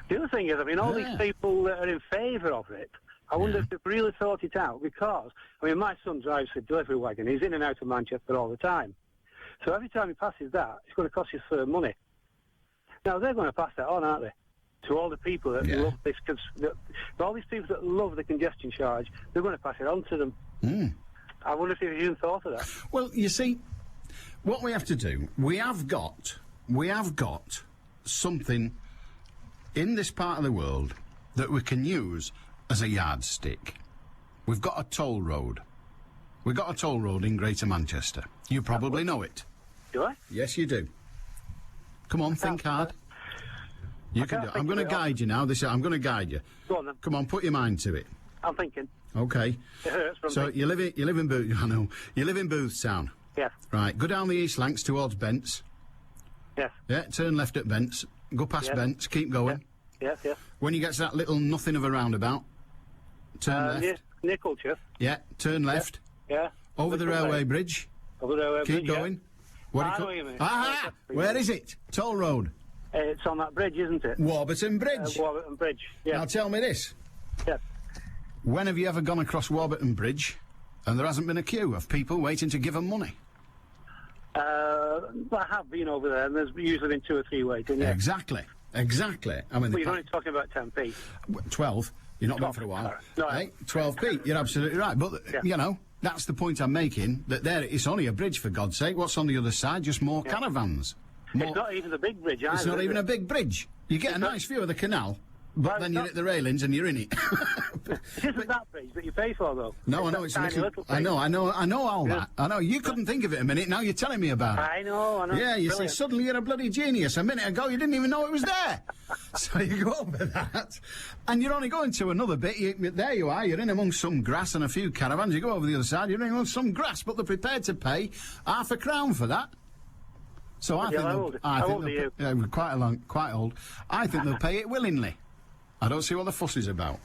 The other thing is, I mean, all these people that are in favour of it, I wonder if they've really thought it out, because, I mean, my son drives a delivery wagon. He's in and out of Manchester all the time. So every time he passes that, it's going to cost you some money. Now, they're going to pass that on, aren't they? To all the people that love this, all these people that love the congestion charge, they're going to pass it on to them. Mm. I wonder if you've even thought of that. Well, you see, what we have to do, we have got something in this part of the world that we can use as a yardstick. We've got a toll road. We've got a toll road in Greater Manchester. You probably know it. Do I? Yes, you do. Come on, think hard. You can do it. I'm going to guide you now. I'm going to guide you. Go on, then. Come on, put your mind to it. I'm thinking. Okay. It hurts from so you live in Booth. I know. You live in Boothstown. Yes. Right, go down the East Lancs towards Bents. Yes. Yeah, turn left at Bents. Go past Yes. Bents, keep going. Yes, yes. When you get to that little nothing of a roundabout, turn left. Near Culture. Yeah, turn left. Yeah. Over the Which one, railway mate? bridge. Over the railway Keep bridge, going. Yeah. What do I you know call- what you mean. Aha! Where is it? Toll Road. It's on that bridge, isn't it? Warburton Bridge. Warburton Bridge, yeah. Now tell me this. Yeah. When have you ever gone across Warburton Bridge and there hasn't been a queue of people waiting to give them money? I have been over there, and there's usually been 2 or 3 waiting, yeah. Exactly. Exactly. I mean, But you're only talking about 10p. 12. You're not been for a while. No, Hey, 12p. You're absolutely right. But, you know, that's the point I'm making, that there, it's only a bridge, for God's sake. What's on the other side? Just more caravans. It's not even a big bridge either. It's not is even it? a big bridge. You get a nice view of the canal, but then you're at the railings and you're in it. It isn't that bridge that you pay for, though. No, I know it's a tiny little. bridge. I know all that. I know you couldn't think of it a minute. Now you're telling me about it. I know. Yeah, you see, Brilliant. suddenly you're a bloody genius. A minute ago, you didn't even know it was there. So you go over that, and you're only going to another bit. There you are. You're in amongst some grass and a few caravans. You go over the other side. You're in amongst some grass, but they're prepared to pay £0.50 for that. So I think how they'll- old- I how think old they'll are pay- quite old. I think they'll pay it willingly. I don't see what the fuss is about.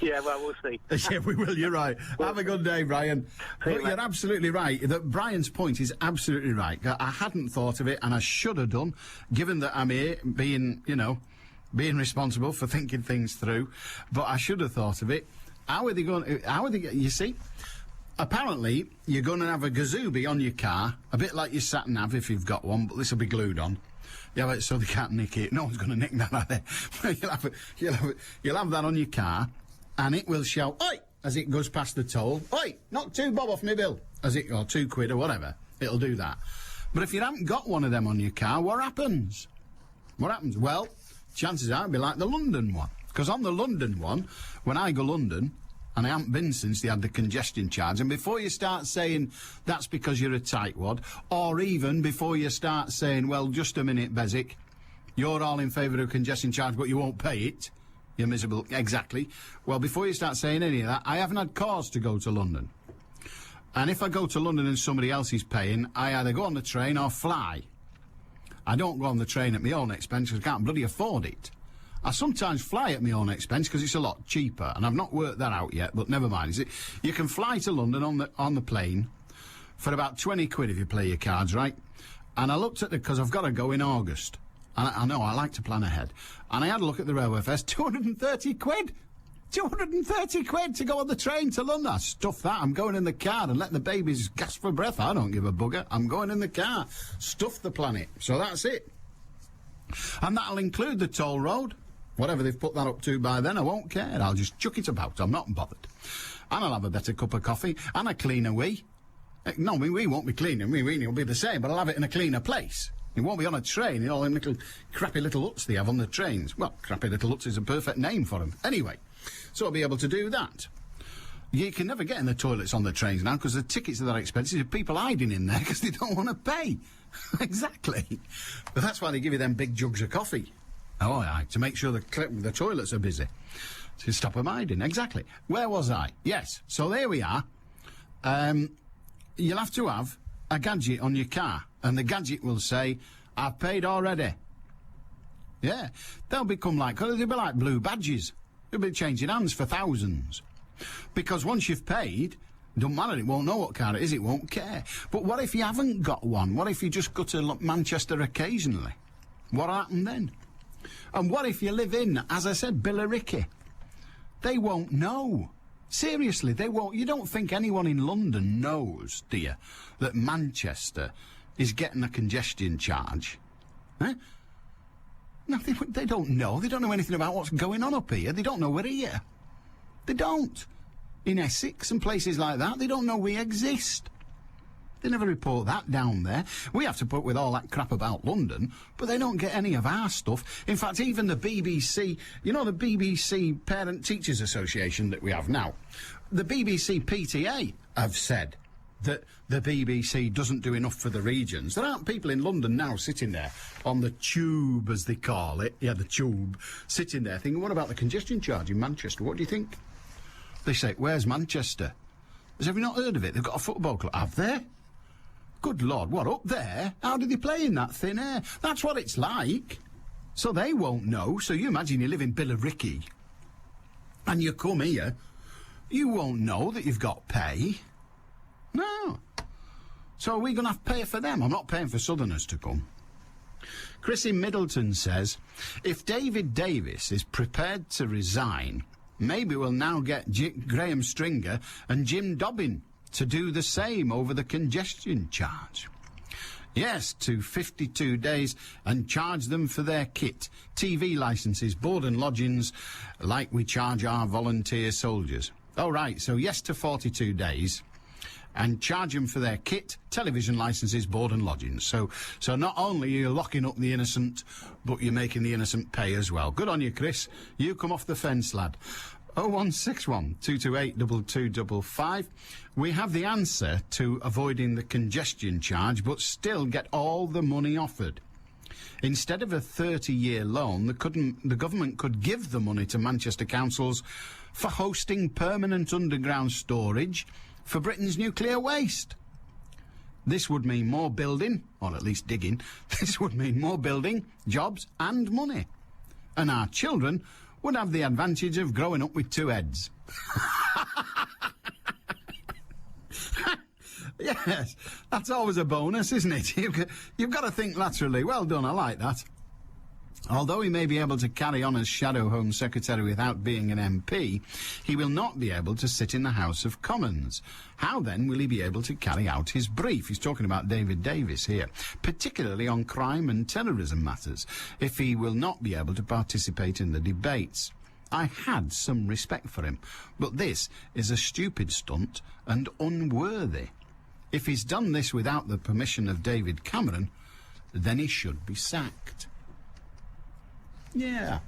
Yeah, well, we'll see. Yeah, we will. You're right. Have a good day, Brian. But you're absolutely right. That Brian's point is absolutely right. I hadn't thought of it, and I should have done, given that I'm here, being responsible for thinking things through. But I should have thought of it. How are they going? You see, apparently you're going to have a gazooby on your car, a bit like your sat nav if you've got one, but this will be glued on. Yeah, but so they can't nick it. No one's going to nick that out there. You'll have that on your car, and it will shout, "Oi!" as it goes past the toll. "Oi! Not £2 off me bill," or £2 or whatever. It'll do that. But if you haven't got one of them on your car, what happens? What happens? Well, chances are it'll be like the London one. Because on the London one, when I go London, and I haven't been since they had the congestion charge, and before you start saying that's because you're a tightwad, or even before you start saying, well, just a minute, Beswick, you're all in favour of congestion charge, but you won't pay it, you're miserable, exactly. Well, before you start saying any of that, I haven't had cause to go to London. And if I go to London and somebody else is paying, I either go on the train or fly. I don't go on the train at my own expense because I can't bloody afford it. I sometimes fly at my own expense because it's a lot cheaper, and I've not worked that out yet, but never mind. You can fly to London on the plane for about 20 quid if you play your cards right. And I looked at because I've got to go in August. And I know I like to plan ahead. And I had a look at the railway fares, 230 quid. 230 quid to go on the train to London. I stuff that. I'm going in the car and let the babies gasp for breath. I don't give a bugger. I'm going in the car. Stuff the planet. So that's it. And that'll include the toll road. Whatever they've put that up to by then, I won't care. I'll just chuck it about. I'm not bothered. And I'll have a better cup of coffee and a cleaner wee. No, we won't be cleaning. It'll be the same, but I'll have it in a cleaner place. It won't be on a train. All them little crappy little huts they have on the trains. Well, crappy little huts is a perfect name for them. Anyway, so I'll be able to do that. You can never get in the toilets on the trains now because the tickets are that expensive. There's people hiding in there because they don't want to pay. Exactly. But that's why they give you them big jugs of coffee. Oh, aye, to make sure the toilets are busy. To stop them hiding. Exactly. Where was I? Yes. So there we are. You'll have to have a gadget on your car, and the gadget will say, "I've paid already." Yeah. They'll be like blue badges. They'll be changing hands for thousands. Because once you've paid, don't matter, it won't know what car it is, it won't care. But what if you haven't got one? What if you just go to Manchester occasionally? What'll happen then? And what if you live in, as I said, Billericay? They won't know. Seriously, they won't. You don't think anyone in London knows, do you, that Manchester is getting a congestion charge? Eh? No, they don't know. They don't know anything about what's going on up here. They don't know we're here. They don't. In Essex and places like that, they don't know we exist. They never report that down there. We have to put up with all that crap about London, but they don't get any of our stuff. In fact, even the BBC, you know the BBC Parent Teachers Association that we have now, the BBC PTA have said that the BBC doesn't do enough for the regions. There aren't people in London now sitting there on the tube, as they call it, yeah, the tube, sitting there thinking, what about the congestion charge in Manchester? What do you think? They say, where's Manchester? Have you not heard of it? They've got a football club. Have they? Good Lord, what, up there? How do they play in that thin air? That's what it's like. So they won't know. So you imagine you live in Billericay and you come here, you won't know that you've got pay. No. So are we going to have to pay for them? I'm not paying for Southerners to come. Chris in Middleton says, if David Davis is prepared to resign, maybe we'll now get Graham Stringer and Jim Dobbin to do the same over the congestion charge. Yes, to 52 days and charge them for their kit, TV licences, board and lodgings, like we charge our volunteer soldiers. Oh, right, so yes to 42 days and charge them for their kit, television licences, board and lodgings. So not only are you locking up the innocent, but you're making the innocent pay as well. Good on you, Chris. You come off the fence, lad. 0161 228 2255. We have the answer to avoiding the congestion charge, but still get all the money offered. Instead of a 30-year loan, the government could give the money to Manchester councils for hosting permanent underground storage for Britain's nuclear waste. This would mean more building, or at least digging. This would mean more building, jobs and money. And our children would have the advantage of growing up with two heads. Yes, that's always a bonus, isn't it? You've got to think laterally. Well done, I like that. Although he may be able to carry on as Shadow Home Secretary without being an MP, he will not be able to sit in the House of Commons. How then will he be able to carry out his brief? He's talking about David Davis here, particularly on crime and terrorism matters, if he will not be able to participate in the debates. I had some respect for him, but this is a stupid stunt and unworthy. If he's done this without the permission of David Cameron, then he should be sacked. Yeah.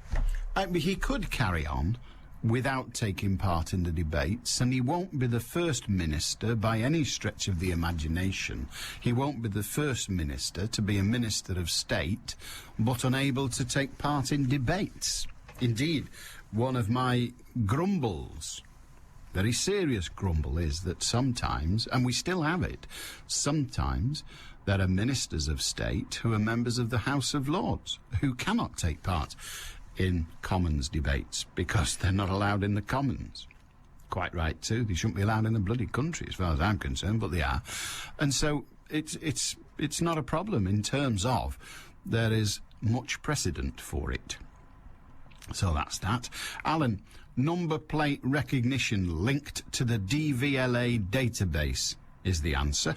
He could carry on without taking part in the debates, and he won't be the first minister by any stretch of the imagination. He won't be the first minister to be a minister of state, but unable to take part in debates. Indeed, one of my grumbles, very serious grumble, is that sometimes, and we still have it, sometimes there are ministers of state who are members of the House of Lords who cannot take part in Commons debates because they're not allowed in the Commons. Quite right, too. They shouldn't be allowed in the bloody country, as far as I'm concerned, but they are. And so it's not a problem in terms of there is much precedent for it. So that's that. Alan, number plate recognition linked to the DVLA database is the answer.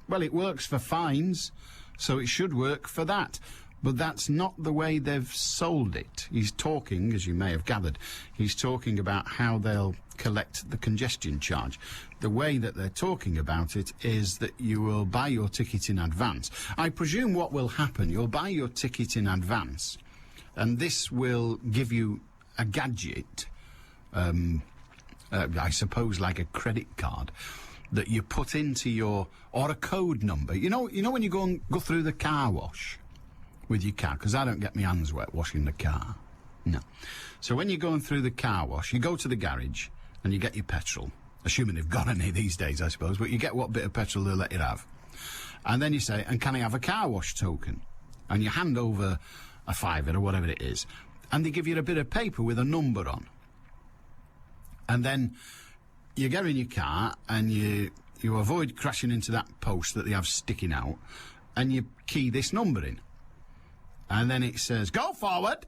Well, it works for fines, so it should work for that. But that's not the way they've sold it. He's talking, as you may have gathered, he's talking about how they'll collect the congestion charge. The way that they're talking about it is that you will buy your ticket in advance. I presume what will happen, you'll buy your ticket in advance, and this will give you a gadget, I suppose like a credit card, that you put into your, or a code number. You know when you go through the car wash with your car, because I don't get my hands wet washing the car. No. So when you're going through the car wash, you go to the garage and you get your petrol, assuming they've got any these days, I suppose, but you get what bit of petrol they'll let you have. And then you say, and can I have a car wash token? And you hand over a £5 or whatever it is, and they give you a bit of paper with a number on. And then you get in your car and you avoid crashing into that post that they have sticking out, and you key this number in. And then it says, go forward,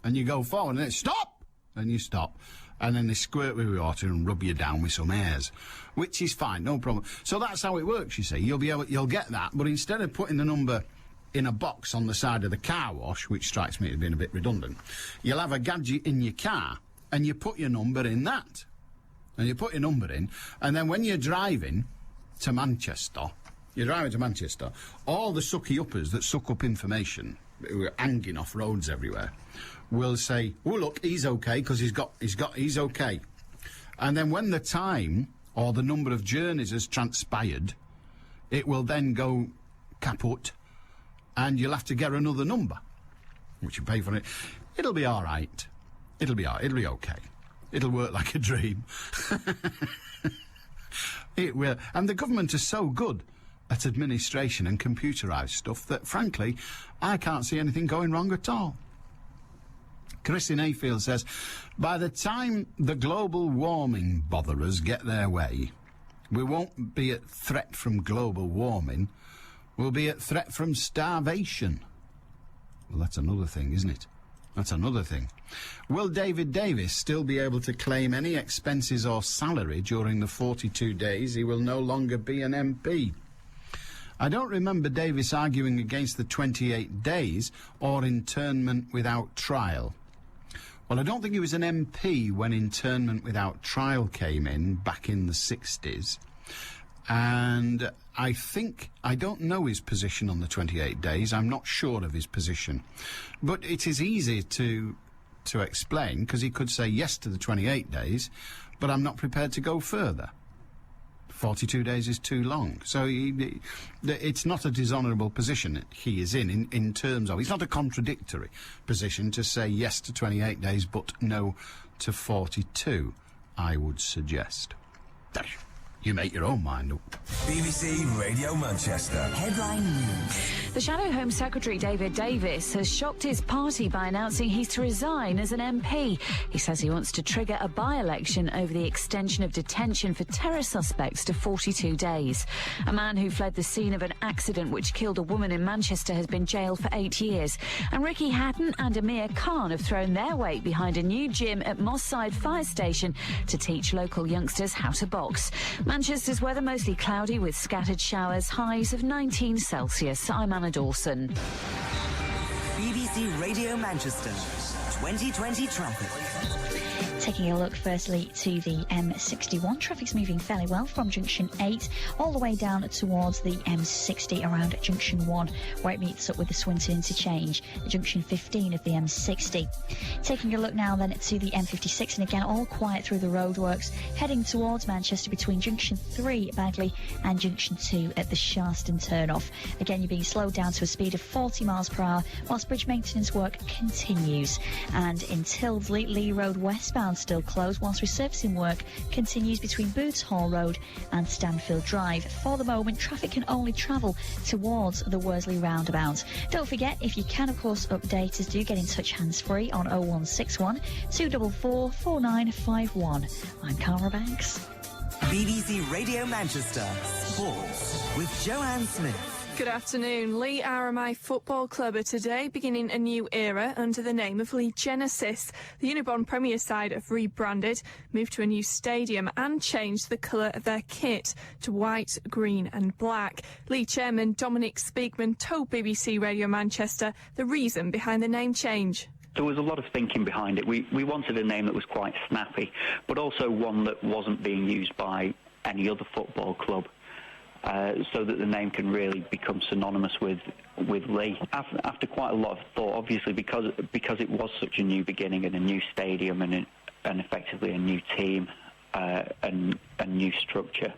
and you go forward, and then stop, and you stop. And then they squirt with water and rub you down with some airs, which is fine, no problem. So that's how it works, you see. You'll get that, but instead of putting the number in a box on the side of the car wash, which strikes me as being a bit redundant, you'll have a gadget in your car, and you put your number in that. And you put your number in, and then when you're driving to Manchester, all the sucky-uppers that suck up information, who are hanging off roads everywhere, will say, oh, look, he's okay, because he's okay. And then when the time or the number of journeys has transpired, it will then go kaput, and you'll have to get another number, which you pay for it. It'll be all right. It'll be okay. It'll work like a dream. It will. And the government is so good at administration and computerised stuff that, frankly, I can't see anything going wrong at all. Chris in Hayfield says, by the time the global warming botherers get their way, we won't be at threat from global warming, we'll be at threat from starvation. Well, that's another thing, isn't it? That's another thing. Will David Davis still be able to claim any expenses or salary during the 42 days he will no longer be an MP? I don't remember Davis arguing against the 28 days or internment without trial. Well, I don't think he was an MP when internment without trial came in back in the 60s. And I don't know his position on the 28 days. I'm not sure of his position. But it is easy to explain, because he could say yes to the 28 days, but I'm not prepared to go further. 42 days is too long. So it's not a dishonourable position he is in terms of... It's not a contradictory position to say yes to 28 days but no to 42, I would suggest. You make your own mind up. BBC Radio Manchester. Headline news. The Shadow Home Secretary David Davis has shocked his party by announcing he's to resign as an MP. He says he wants to trigger a by-election over the extension of detention for terror suspects to 42 days. A man who fled the scene of an accident which killed a woman in Manchester has been jailed for 8 years. And Ricky Hatton and Amir Khan have thrown their weight behind a new gym at Moss Side Fire Station to teach local youngsters how to box. Manchester's weather mostly cloudy with scattered showers, highs of 19 Celsius. I'm Anna Dawson. BBC Radio Manchester 2020 traffic. Taking a look firstly to the M61, traffic's moving fairly well from junction 8 all the way down towards the M60 around junction 1 where it meets up with the Swinton interchange, junction 15 of the M60. Taking a look now then to the M56, and again all quiet through the roadworks heading towards Manchester between junction 3 Bagley and junction 2 at the Sharston turnoff. Again, you're being slowed down to a speed of 40 miles per hour whilst bridge maintenance work continues. And in Tildesley, Lee Road westbound still closed whilst resurfacing work continues between Boots Hall Road and Stanfield Drive. For the moment, traffic can only travel towards the Worsley roundabout. Don't forget, if you can of course update us, do get in touch hands-free on 0161 244 4951. I'm Cara Banks. BBC Radio Manchester Sports with Joanne Smith. Good afternoon. Lee RMI Football Club are today beginning a new era under the name of Lee Genesis. The Unibond Premier side have rebranded, moved to a new stadium and changed the colour of their kit to white, green and black. Lee chairman Dominic Speakman told BBC Radio Manchester the reason behind the name change. There was a lot of thinking behind it. We wanted a name that was quite snappy, but also one that wasn't being used by any other football club. So that the name can really become synonymous with Lee. After quite a lot of thought, obviously because it was such a new beginning and a new stadium and effectively a new team and a new structure,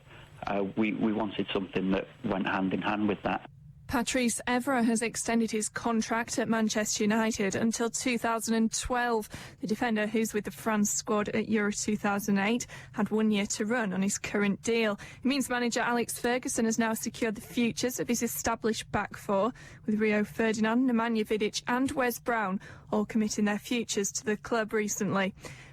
we wanted something that went hand in hand with that. Patrice Evra has extended his contract at Manchester United until 2012. The defender, who's with the France squad at Euro 2008, had 1 year to run on his current deal. It means manager Alex Ferguson has now secured the futures of his established back four, with Rio Ferdinand, Nemanja Vidic and Wes Brown all committing their futures to the club recently.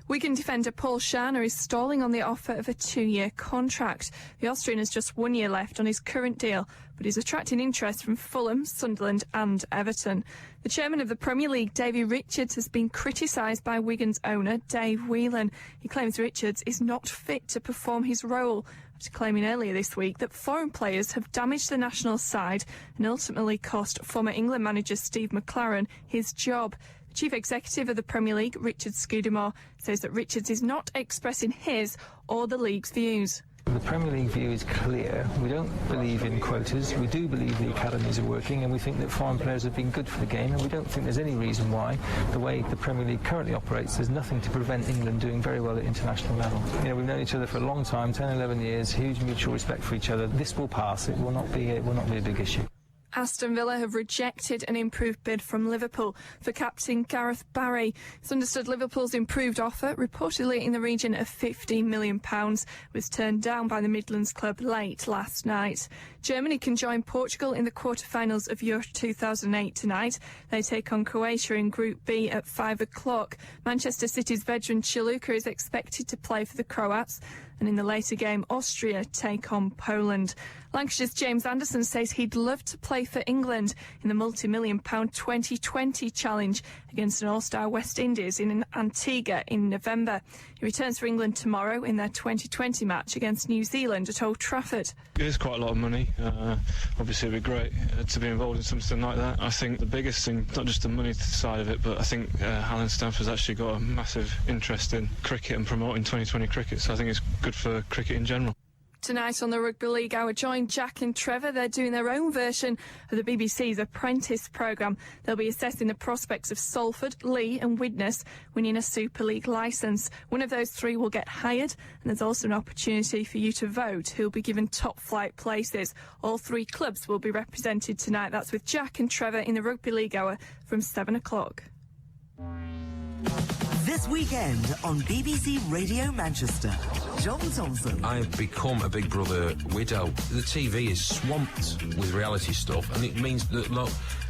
Wigan defender Paul Scharner is stalling on the offer of a 2-year contract. The Austrian has just 1 year left on his current deal, but is attracting interest from Fulham, Sunderland and Everton. The chairman of the Premier League, Davy Richards, has been criticised by Wigan's owner, Dave Whelan. He claims Richards is not fit to perform his role, after claiming earlier this week that foreign players have damaged the national side and ultimately cost former England manager Steve McClaren his job. Chief Executive of the Premier League, Richard Scudamore, says that Richards is not expressing his or the league's views. The Premier League view is clear. We don't believe in quotas. We do believe the academies are working, and we think that foreign players have been good for the game, and we don't think there's any reason why, the way the Premier League currently operates, there's nothing to prevent England doing very well at international level. You know, we've known each other for a long time, 10, 11 years, huge mutual respect for each other. This will pass. It will not be a big issue. Aston Villa have rejected an improved bid from Liverpool for captain Gareth Barry. It's understood Liverpool's improved offer, reportedly in the region of £15 million, was turned down by the Midlands club late last night. Germany can join Portugal in the quarter-finals of Euro 2008 tonight. They take on Croatia in Group B at 5 o'clock. Manchester City's veteran Chiluka is expected to play for the Croats. And in the later game, Austria take on Poland. Lancashire's James Anderson says he'd love to play for England in the multi-million-pound 2020 challenge against an all-star West Indies in Antigua in November. He returns for England tomorrow in their 2020 match against New Zealand at Old Trafford. It is quite a lot of money. Obviously, it'd be great to be involved in something like that. I think the biggest thing, not just the money side of it, but I think Alan Stanford's actually got a massive interest in cricket and promoting 2020 cricket, so I think it's good for cricket in general. Tonight on the Rugby League Hour, join Jack and Trevor. They're doing their own version of the BBC's Apprentice programme. They'll be assessing the prospects of Salford, Leigh and Widnes winning a Super League licence. One of those three will get hired, and there's also an opportunity for you to vote who'll be given top flight places. All three clubs will be represented tonight. That's with Jack and Trevor in the Rugby League Hour from 7 o'clock. This weekend on BBC Radio Manchester, John Thompson. I've become a Big Brother widow. The TV is swamped with reality stuff, and it means that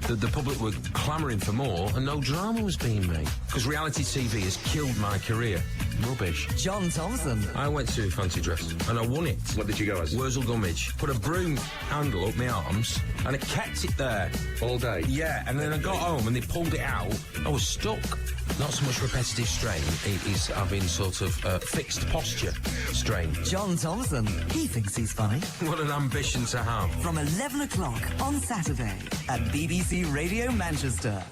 the public were clamouring for more, and no drama was being made. Because reality TV has killed my career. Rubbish. John Thompson. I went to Fancy Dress, and I won it. What did you go as? Wurzel Gummidge. Put a broom handle up my arms, and I kept it there. All day? Yeah, and then I got home, and they pulled it out. I was stuck. Not so much repetitive strain, it is having sort of fixed posture strain. John Thompson. He thinks he's funny. What an ambition to have. From 11 o'clock on Saturday at BBC Radio Manchester.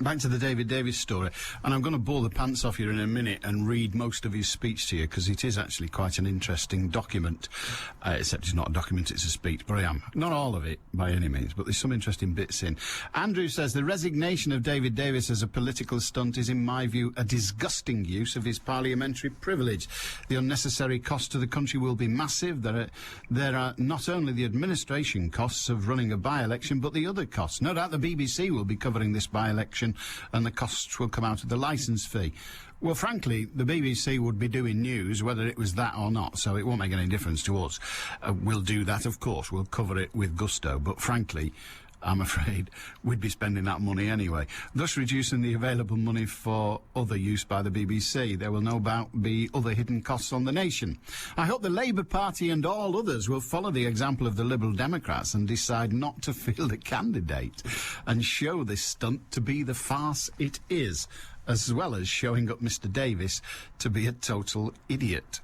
Back to the David Davis story, and I'm going to bore the pants off you in a minute and read most of his speech to you, because it is actually quite an interesting document, except it's not a document, it's a speech, but I am. Not all of it, by any means, but there's some interesting bits in. Andrew says, the resignation of David Davis as a political stunt is, in my view, a disgusting use of his parliamentary privilege. The unnecessary cost to the country will be massive. There are not only the administration costs of running a by-election, but the other costs. No doubt the BBC will be covering this by-election, and the costs will come out of the licence fee. Well, frankly, the BBC would be doing news whether it was that or not, so it won't make any difference to us. We'll do that, of course. We'll cover it with gusto, but frankly, I'm afraid we'd be spending that money anyway, thus reducing the available money for other use by the BBC. There will no doubt be other hidden costs on the nation. I hope the Labour Party and all others will follow the example of the Liberal Democrats and decide not to field a candidate and show this stunt to be the farce it is, as well as showing up Mr. Davis to be a total idiot.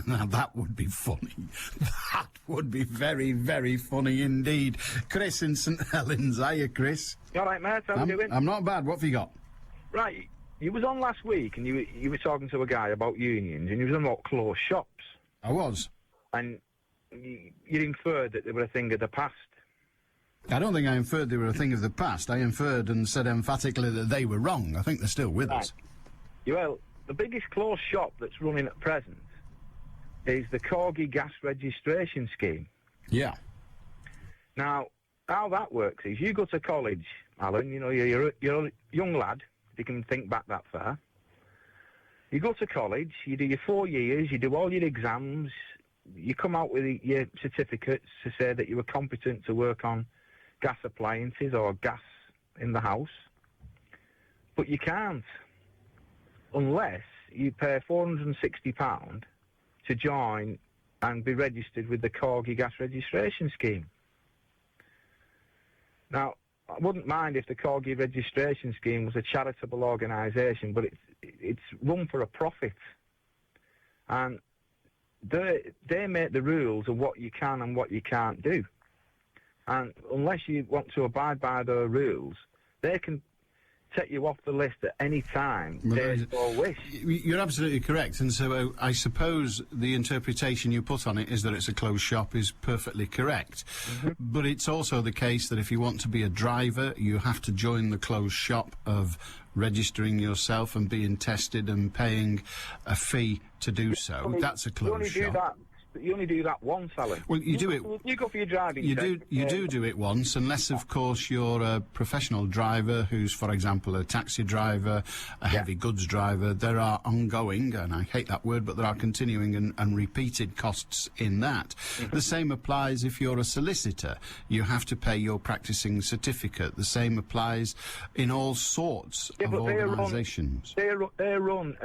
Now, that would be funny. That would be very, very funny indeed. Chris in St Helens. Hiya, Chris. You all right, mate? How you doing? I'm not bad. What have you got? Right. You was on last week, and you were talking to a guy about unions, and you was on about closed shops. I was. And you inferred that they were a thing of the past. I don't think I inferred they were a thing of the past. I inferred and said emphatically that they were wrong. I think they're still with us. Well, the biggest closed shop that's running at present is the Corgi gas registration scheme. Yeah. Now, how that works is you go to college, Alan, you know, you're a young lad, if you can think back that far. You go to college, you do your 4 years, you do all your exams, you come out with your certificates to say that you were competent to work on gas appliances or gas in the house, but you can't unless you pay £460 to join and be registered with the Corgi gas registration scheme. Now, I wouldn't mind if the Corgi registration scheme was a charitable organisation, but it's run for a profit, and they make the rules of what you can and what you can't do. And unless you want to abide by the rules, they can take you off the list at any time, day or wish. You're absolutely correct, and so I suppose the interpretation you put on it is that it's a closed shop is perfectly correct. Mm-hmm. But it's also the case that if you want to be a driver, you have to join the closed shop of registering yourself and being tested and paying a fee to do so. That's a closed shop. you only do that once, Alan. Well, you do it. You go for your driving You test. do it once, unless, of course, you're a professional driver who's, for example, a taxi driver, a heavy goods driver. There are ongoing, and I hate that word, but there are continuing and repeated costs in that. The same applies if you're a solicitor. You have to pay your practising certificate. The same applies in all sorts of organisations. They're run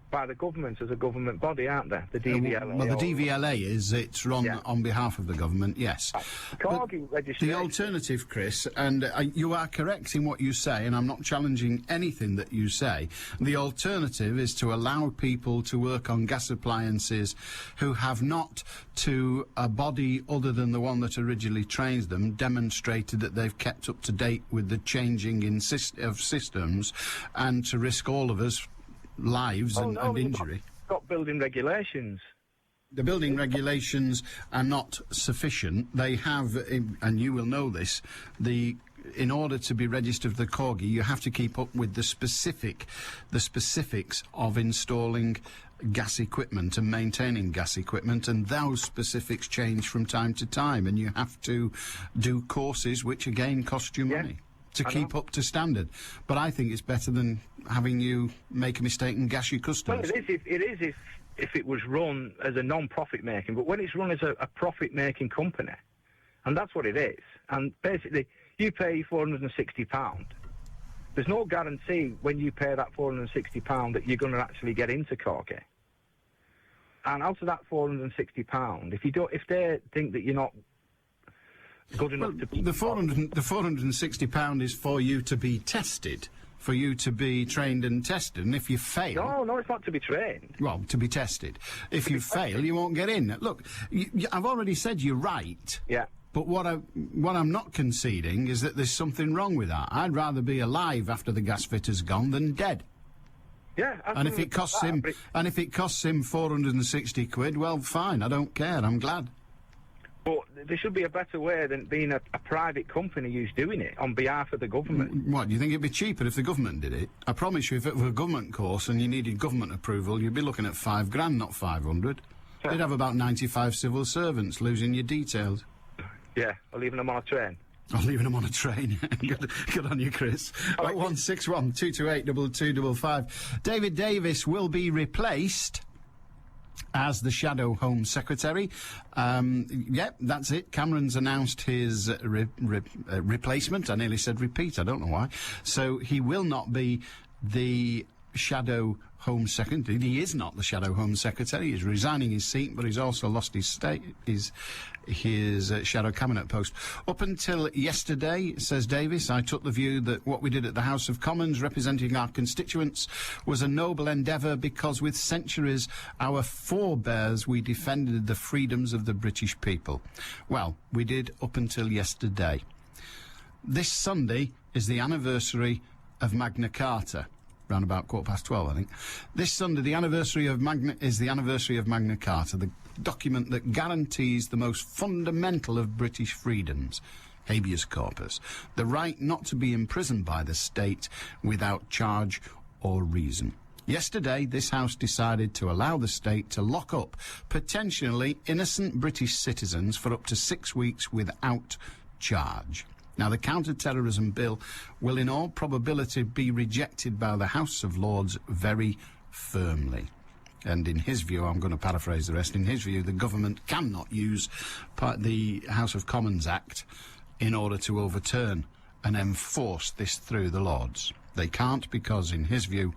by the government as a government body, aren't they? The DVLA. Well, the DVLA it's run on behalf of the government, yes. Corgi registration. The alternative, Chris, and you are correct in what you say, and I'm not challenging anything that you say. The alternative is to allow people to work on gas appliances who have not, to a body other than the one that originally trains them, demonstrated that they've kept up to date with the changing of systems, and to risk all of us lives and injury. Got building regulations. The building regulations are not sufficient. They have, and you will know this, in order to be registered for the Corgi, you have to keep up with the specifics of installing gas equipment and maintaining gas equipment, and those specifics change from time to time, and you have to do courses which again cost you money to keep up to standard. But I think it's better than having you make a mistake and gas your customers. Well, it is if it was run as a non-profit making, but when it's run as a profit-making company, and that's what it is, and basically you pay £460. There's no guarantee when you pay that £460 that you're going to actually get into Corgi. And out of that £460, if they think that you're not good enough to be... The £460 is for you to be tested, for you to be trained and tested, and if you fail... No, it's not to be trained. Well, to be tested. If you fail, you won't get in. Look, I've already said you're right. Yeah. But what I'm not conceding is that there's something wrong with that. I'd rather be alive after the gas fitter's gone than dead. Yeah, and if it costs him, £460, well, fine. I don't care. I'm glad. But there should be a better way than being a private company who's doing it on behalf of the government. What, do you think it'd be cheaper if the government did it? I promise you, if it were a government course and you needed government approval, you'd be looking at £5,000, not 500. They'd have about 95 civil servants losing your details. Yeah, or leaving them on a train. Or leaving them on a train. Good on you, Chris. 161 228 2255. David Davis will be replaced as the Shadow Home Secretary. That's it. Cameron's announced his replacement. I nearly said repeat. I don't know why. So he will not be the Shadow Home Secretary. He is not the Shadow Home Secretary. He's resigning his seat, but he's also lost his Shadow Cabinet post. Up until yesterday, says Davis, I took the view that what we did at the House of Commons, representing our constituents, was a noble endeavour because with centuries our forebears we defended the freedoms of the British people. Well, we did up until yesterday. This Sunday is the anniversary of Magna Carta. Round about 12:15, I think. This Sunday, the anniversary of Magna Carta, the document that guarantees the most fundamental of British freedoms, habeas corpus, the right not to be imprisoned by the state without charge or reason. Yesterday, this House decided to allow the state to lock up potentially innocent British citizens for up to 6 weeks without charge. Now, the counter-terrorism bill will in all probability be rejected by the House of Lords very firmly. And in his view, I'm going to paraphrase the rest, in his view, the government cannot use the House of Commons Act in order to overturn and enforce this through the Lords. They can't because, in his view,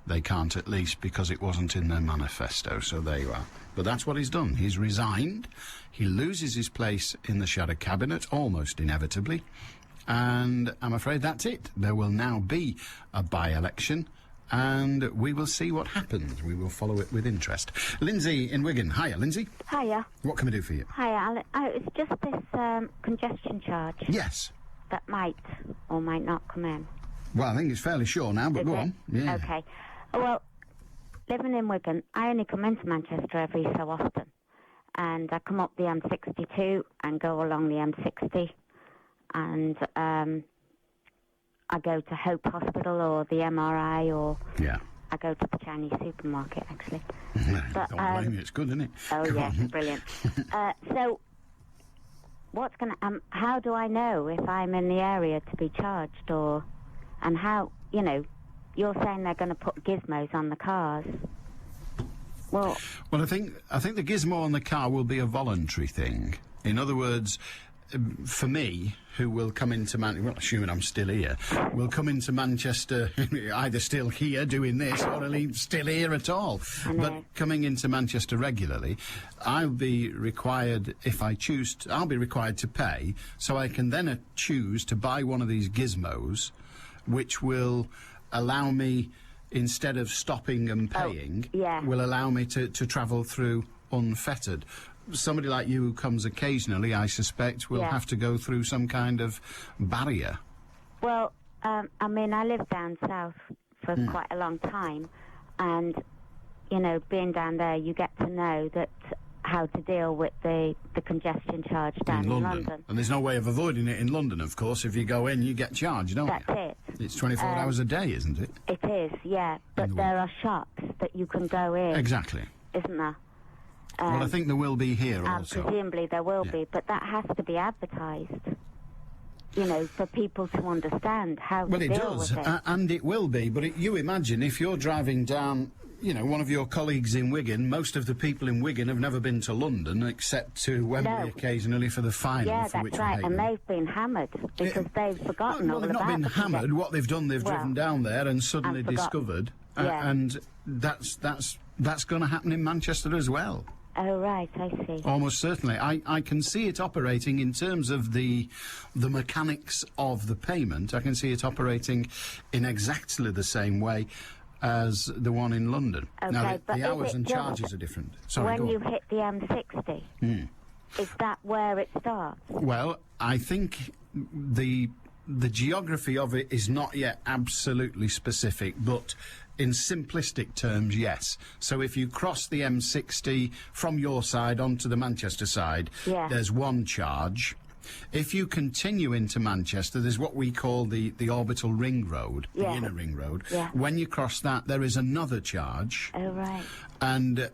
they can't at least because it wasn't in their manifesto. So there you are. But that's what he's done. He's resigned. He loses his place in the Shadow Cabinet, almost inevitably. And I'm afraid that's it. There will now be a by-election, and we will see what happens. We will follow it with interest. Lindsay in Wigan. Hiya, Lindsay. Hiya. What can we do for you? Hiya, Alan. Oh, it's just this congestion charge. Yes. That might or might not come in. Well, I think it's fairly sure now, but go on. Yeah. Okay. Well, living in Wigan, I only come into Manchester every so often. And I come up the M62 and go along the M60. And I go to Hope Hospital or the MRI or... Yeah. I go to the Chinese supermarket, actually. But, don't blame you, it's good, isn't it? Oh, Come yeah, on. brilliant. So, how do I know if I'm in the area to be charged, and how, you're saying they're going to put gizmos on the cars. Well, I think the gizmo on the car will be a voluntary thing. In other words, for me, who will come into assuming I'm still here, will come into Manchester either still here doing this or still here at all. But coming into Manchester regularly, I'll be required, if I choose, I'll be required to pay, so I can then choose to buy one of these gizmos, which will allow me, instead of stopping and paying, will allow me to travel through unfettered. Somebody like you who comes occasionally, I suspect, will have to go through some kind of barrier. Well, I lived down south for quite a long time, and, being down there, you get to know how to deal with the congestion charge down in London. And there's no way of avoiding it in London, of course. If you go in, you get charged, don't you? That's it. It's 24 hours a day, isn't it? It is, yeah. But there are shops that you can go in. Exactly. Isn't there? Well, I think there will be here also. Presumably there will be, but that has to be advertised, for people to understand how to deal with it. And it will be, but you imagine if you're driving down, one of your colleagues in Wigan, most of the people in Wigan have never been to London except to Wembley occasionally for the final. Yeah, for which that's right, and they've been hammered because they've forgotten all about it. Well, they've not been hammered. What they've done, they've driven down there and suddenly discovered, and that's going to happen in Manchester as well. Oh, right, I see. Almost certainly. I can see it operating in terms of the mechanics of the payment. I can see it operating in exactly the same way as the one in London. Okay, now, but the hours and charges are different. Sorry, when you hit the M60, is that where it starts? Well, I think the geography of it is not yet absolutely specific, but in simplistic terms, yes. So if you cross the M60 from your side onto the Manchester side, there's one charge. If you continue into Manchester, there's what we call the orbital ring road, the inner ring road. When you cross that, there is another charge. Oh, right. And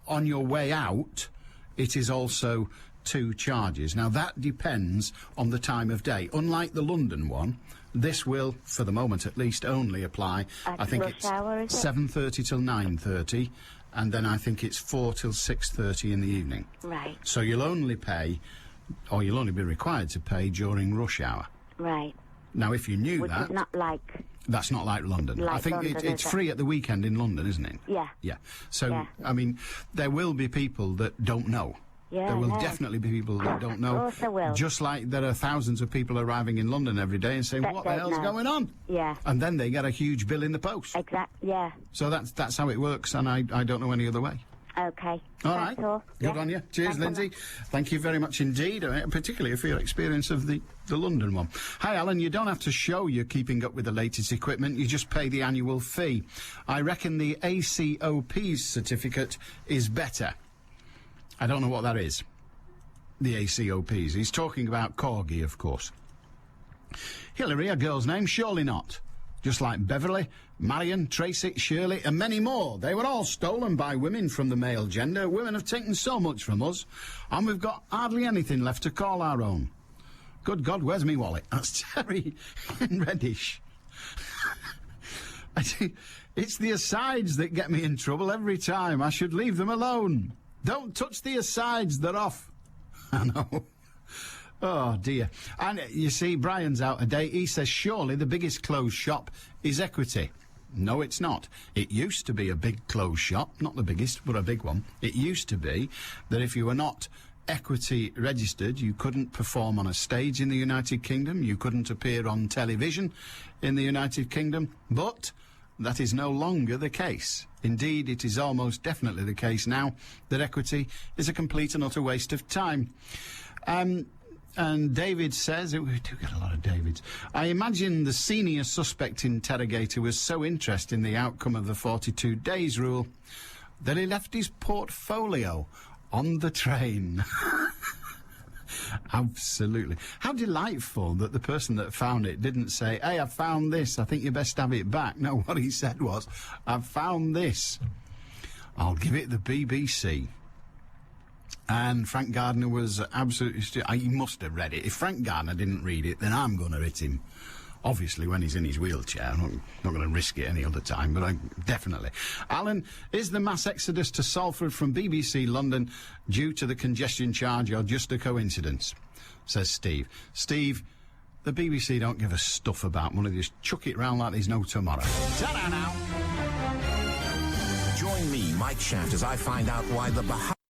on your way out, it is also 2 charges. Now, that depends on the time of day. Unlike the London one, this will, for the moment at least, only apply, I think it's 7:30 till 9:30, and then I think it's 4 till 6:30 in the evening. Right. So you'll only pay, or you'll only be required to pay during rush hour. Right. Now, if you knew Which that... is not like... That's not like London. Like I think London, it's free at the weekend in London, isn't it? Yeah. Yeah. So, I mean, there will be people that don't know. Yeah, there will definitely be people that don't know. Of course there will. Just like there are thousands of people arriving in London every day and saying, what the hell's going on? Yeah. And then they get a huge bill in the post. Exactly, yeah. So that's how it works, and I don't know any other way. Okay. All right. Good on you. Cheers, Thanks Lindsay. Thank you very much indeed, particularly for your experience of the London one. Hi, Alan. You don't have to show you're keeping up with the latest equipment. You just pay the annual fee. I reckon the ACOP's certificate is better. I don't know what that is. The ACOPs. He's talking about Corgi, of course. Hillary, a girl's name? Surely not. Just like Beverly, Marion, Tracy, Shirley, and many more. They were all stolen by women from the male gender. Women have taken so much from us, and we've got hardly anything left to call our own. Good God, where's me wallet? That's Terry in Reddish. It's the asides that get me in trouble every time. I should leave them alone. Don't touch the asides, they're off. I know. Oh, dear. And you see, Brian's out today. He says, surely the biggest clothes shop is Equity. No, it's not. It used to be a big clothes shop. Not the biggest, but a big one. It used to be that if you were not Equity registered, you couldn't perform on a stage in the United Kingdom. You couldn't appear on television in the United Kingdom. But that is no longer the case. Indeed, it is almost definitely the case now that Equity is a complete and utter waste of time. And David says, we do get a lot of Davids, I imagine the senior suspect interrogator was so interested in the outcome of the 42 days rule that he left his portfolio on the train. Absolutely. How delightful that the person that found it didn't say, hey, I found this, I think you best have it back. No, what he said was, I've found this. I'll give it the BBC. And Frank Gardner was absolutely... he must have read it. If Frank Gardner didn't read it, then I'm going to hit him. Obviously, when he's in his wheelchair. I'm not going to risk it any other time, but definitely. Alan, is the mass exodus to Salford from BBC London due to the congestion charge or just a coincidence? Says Steve. Steve, the BBC don't give a stuff about money. They just chuck it round like there's no tomorrow. Ta-da now! Join me, Mike Shaft, as I find out why the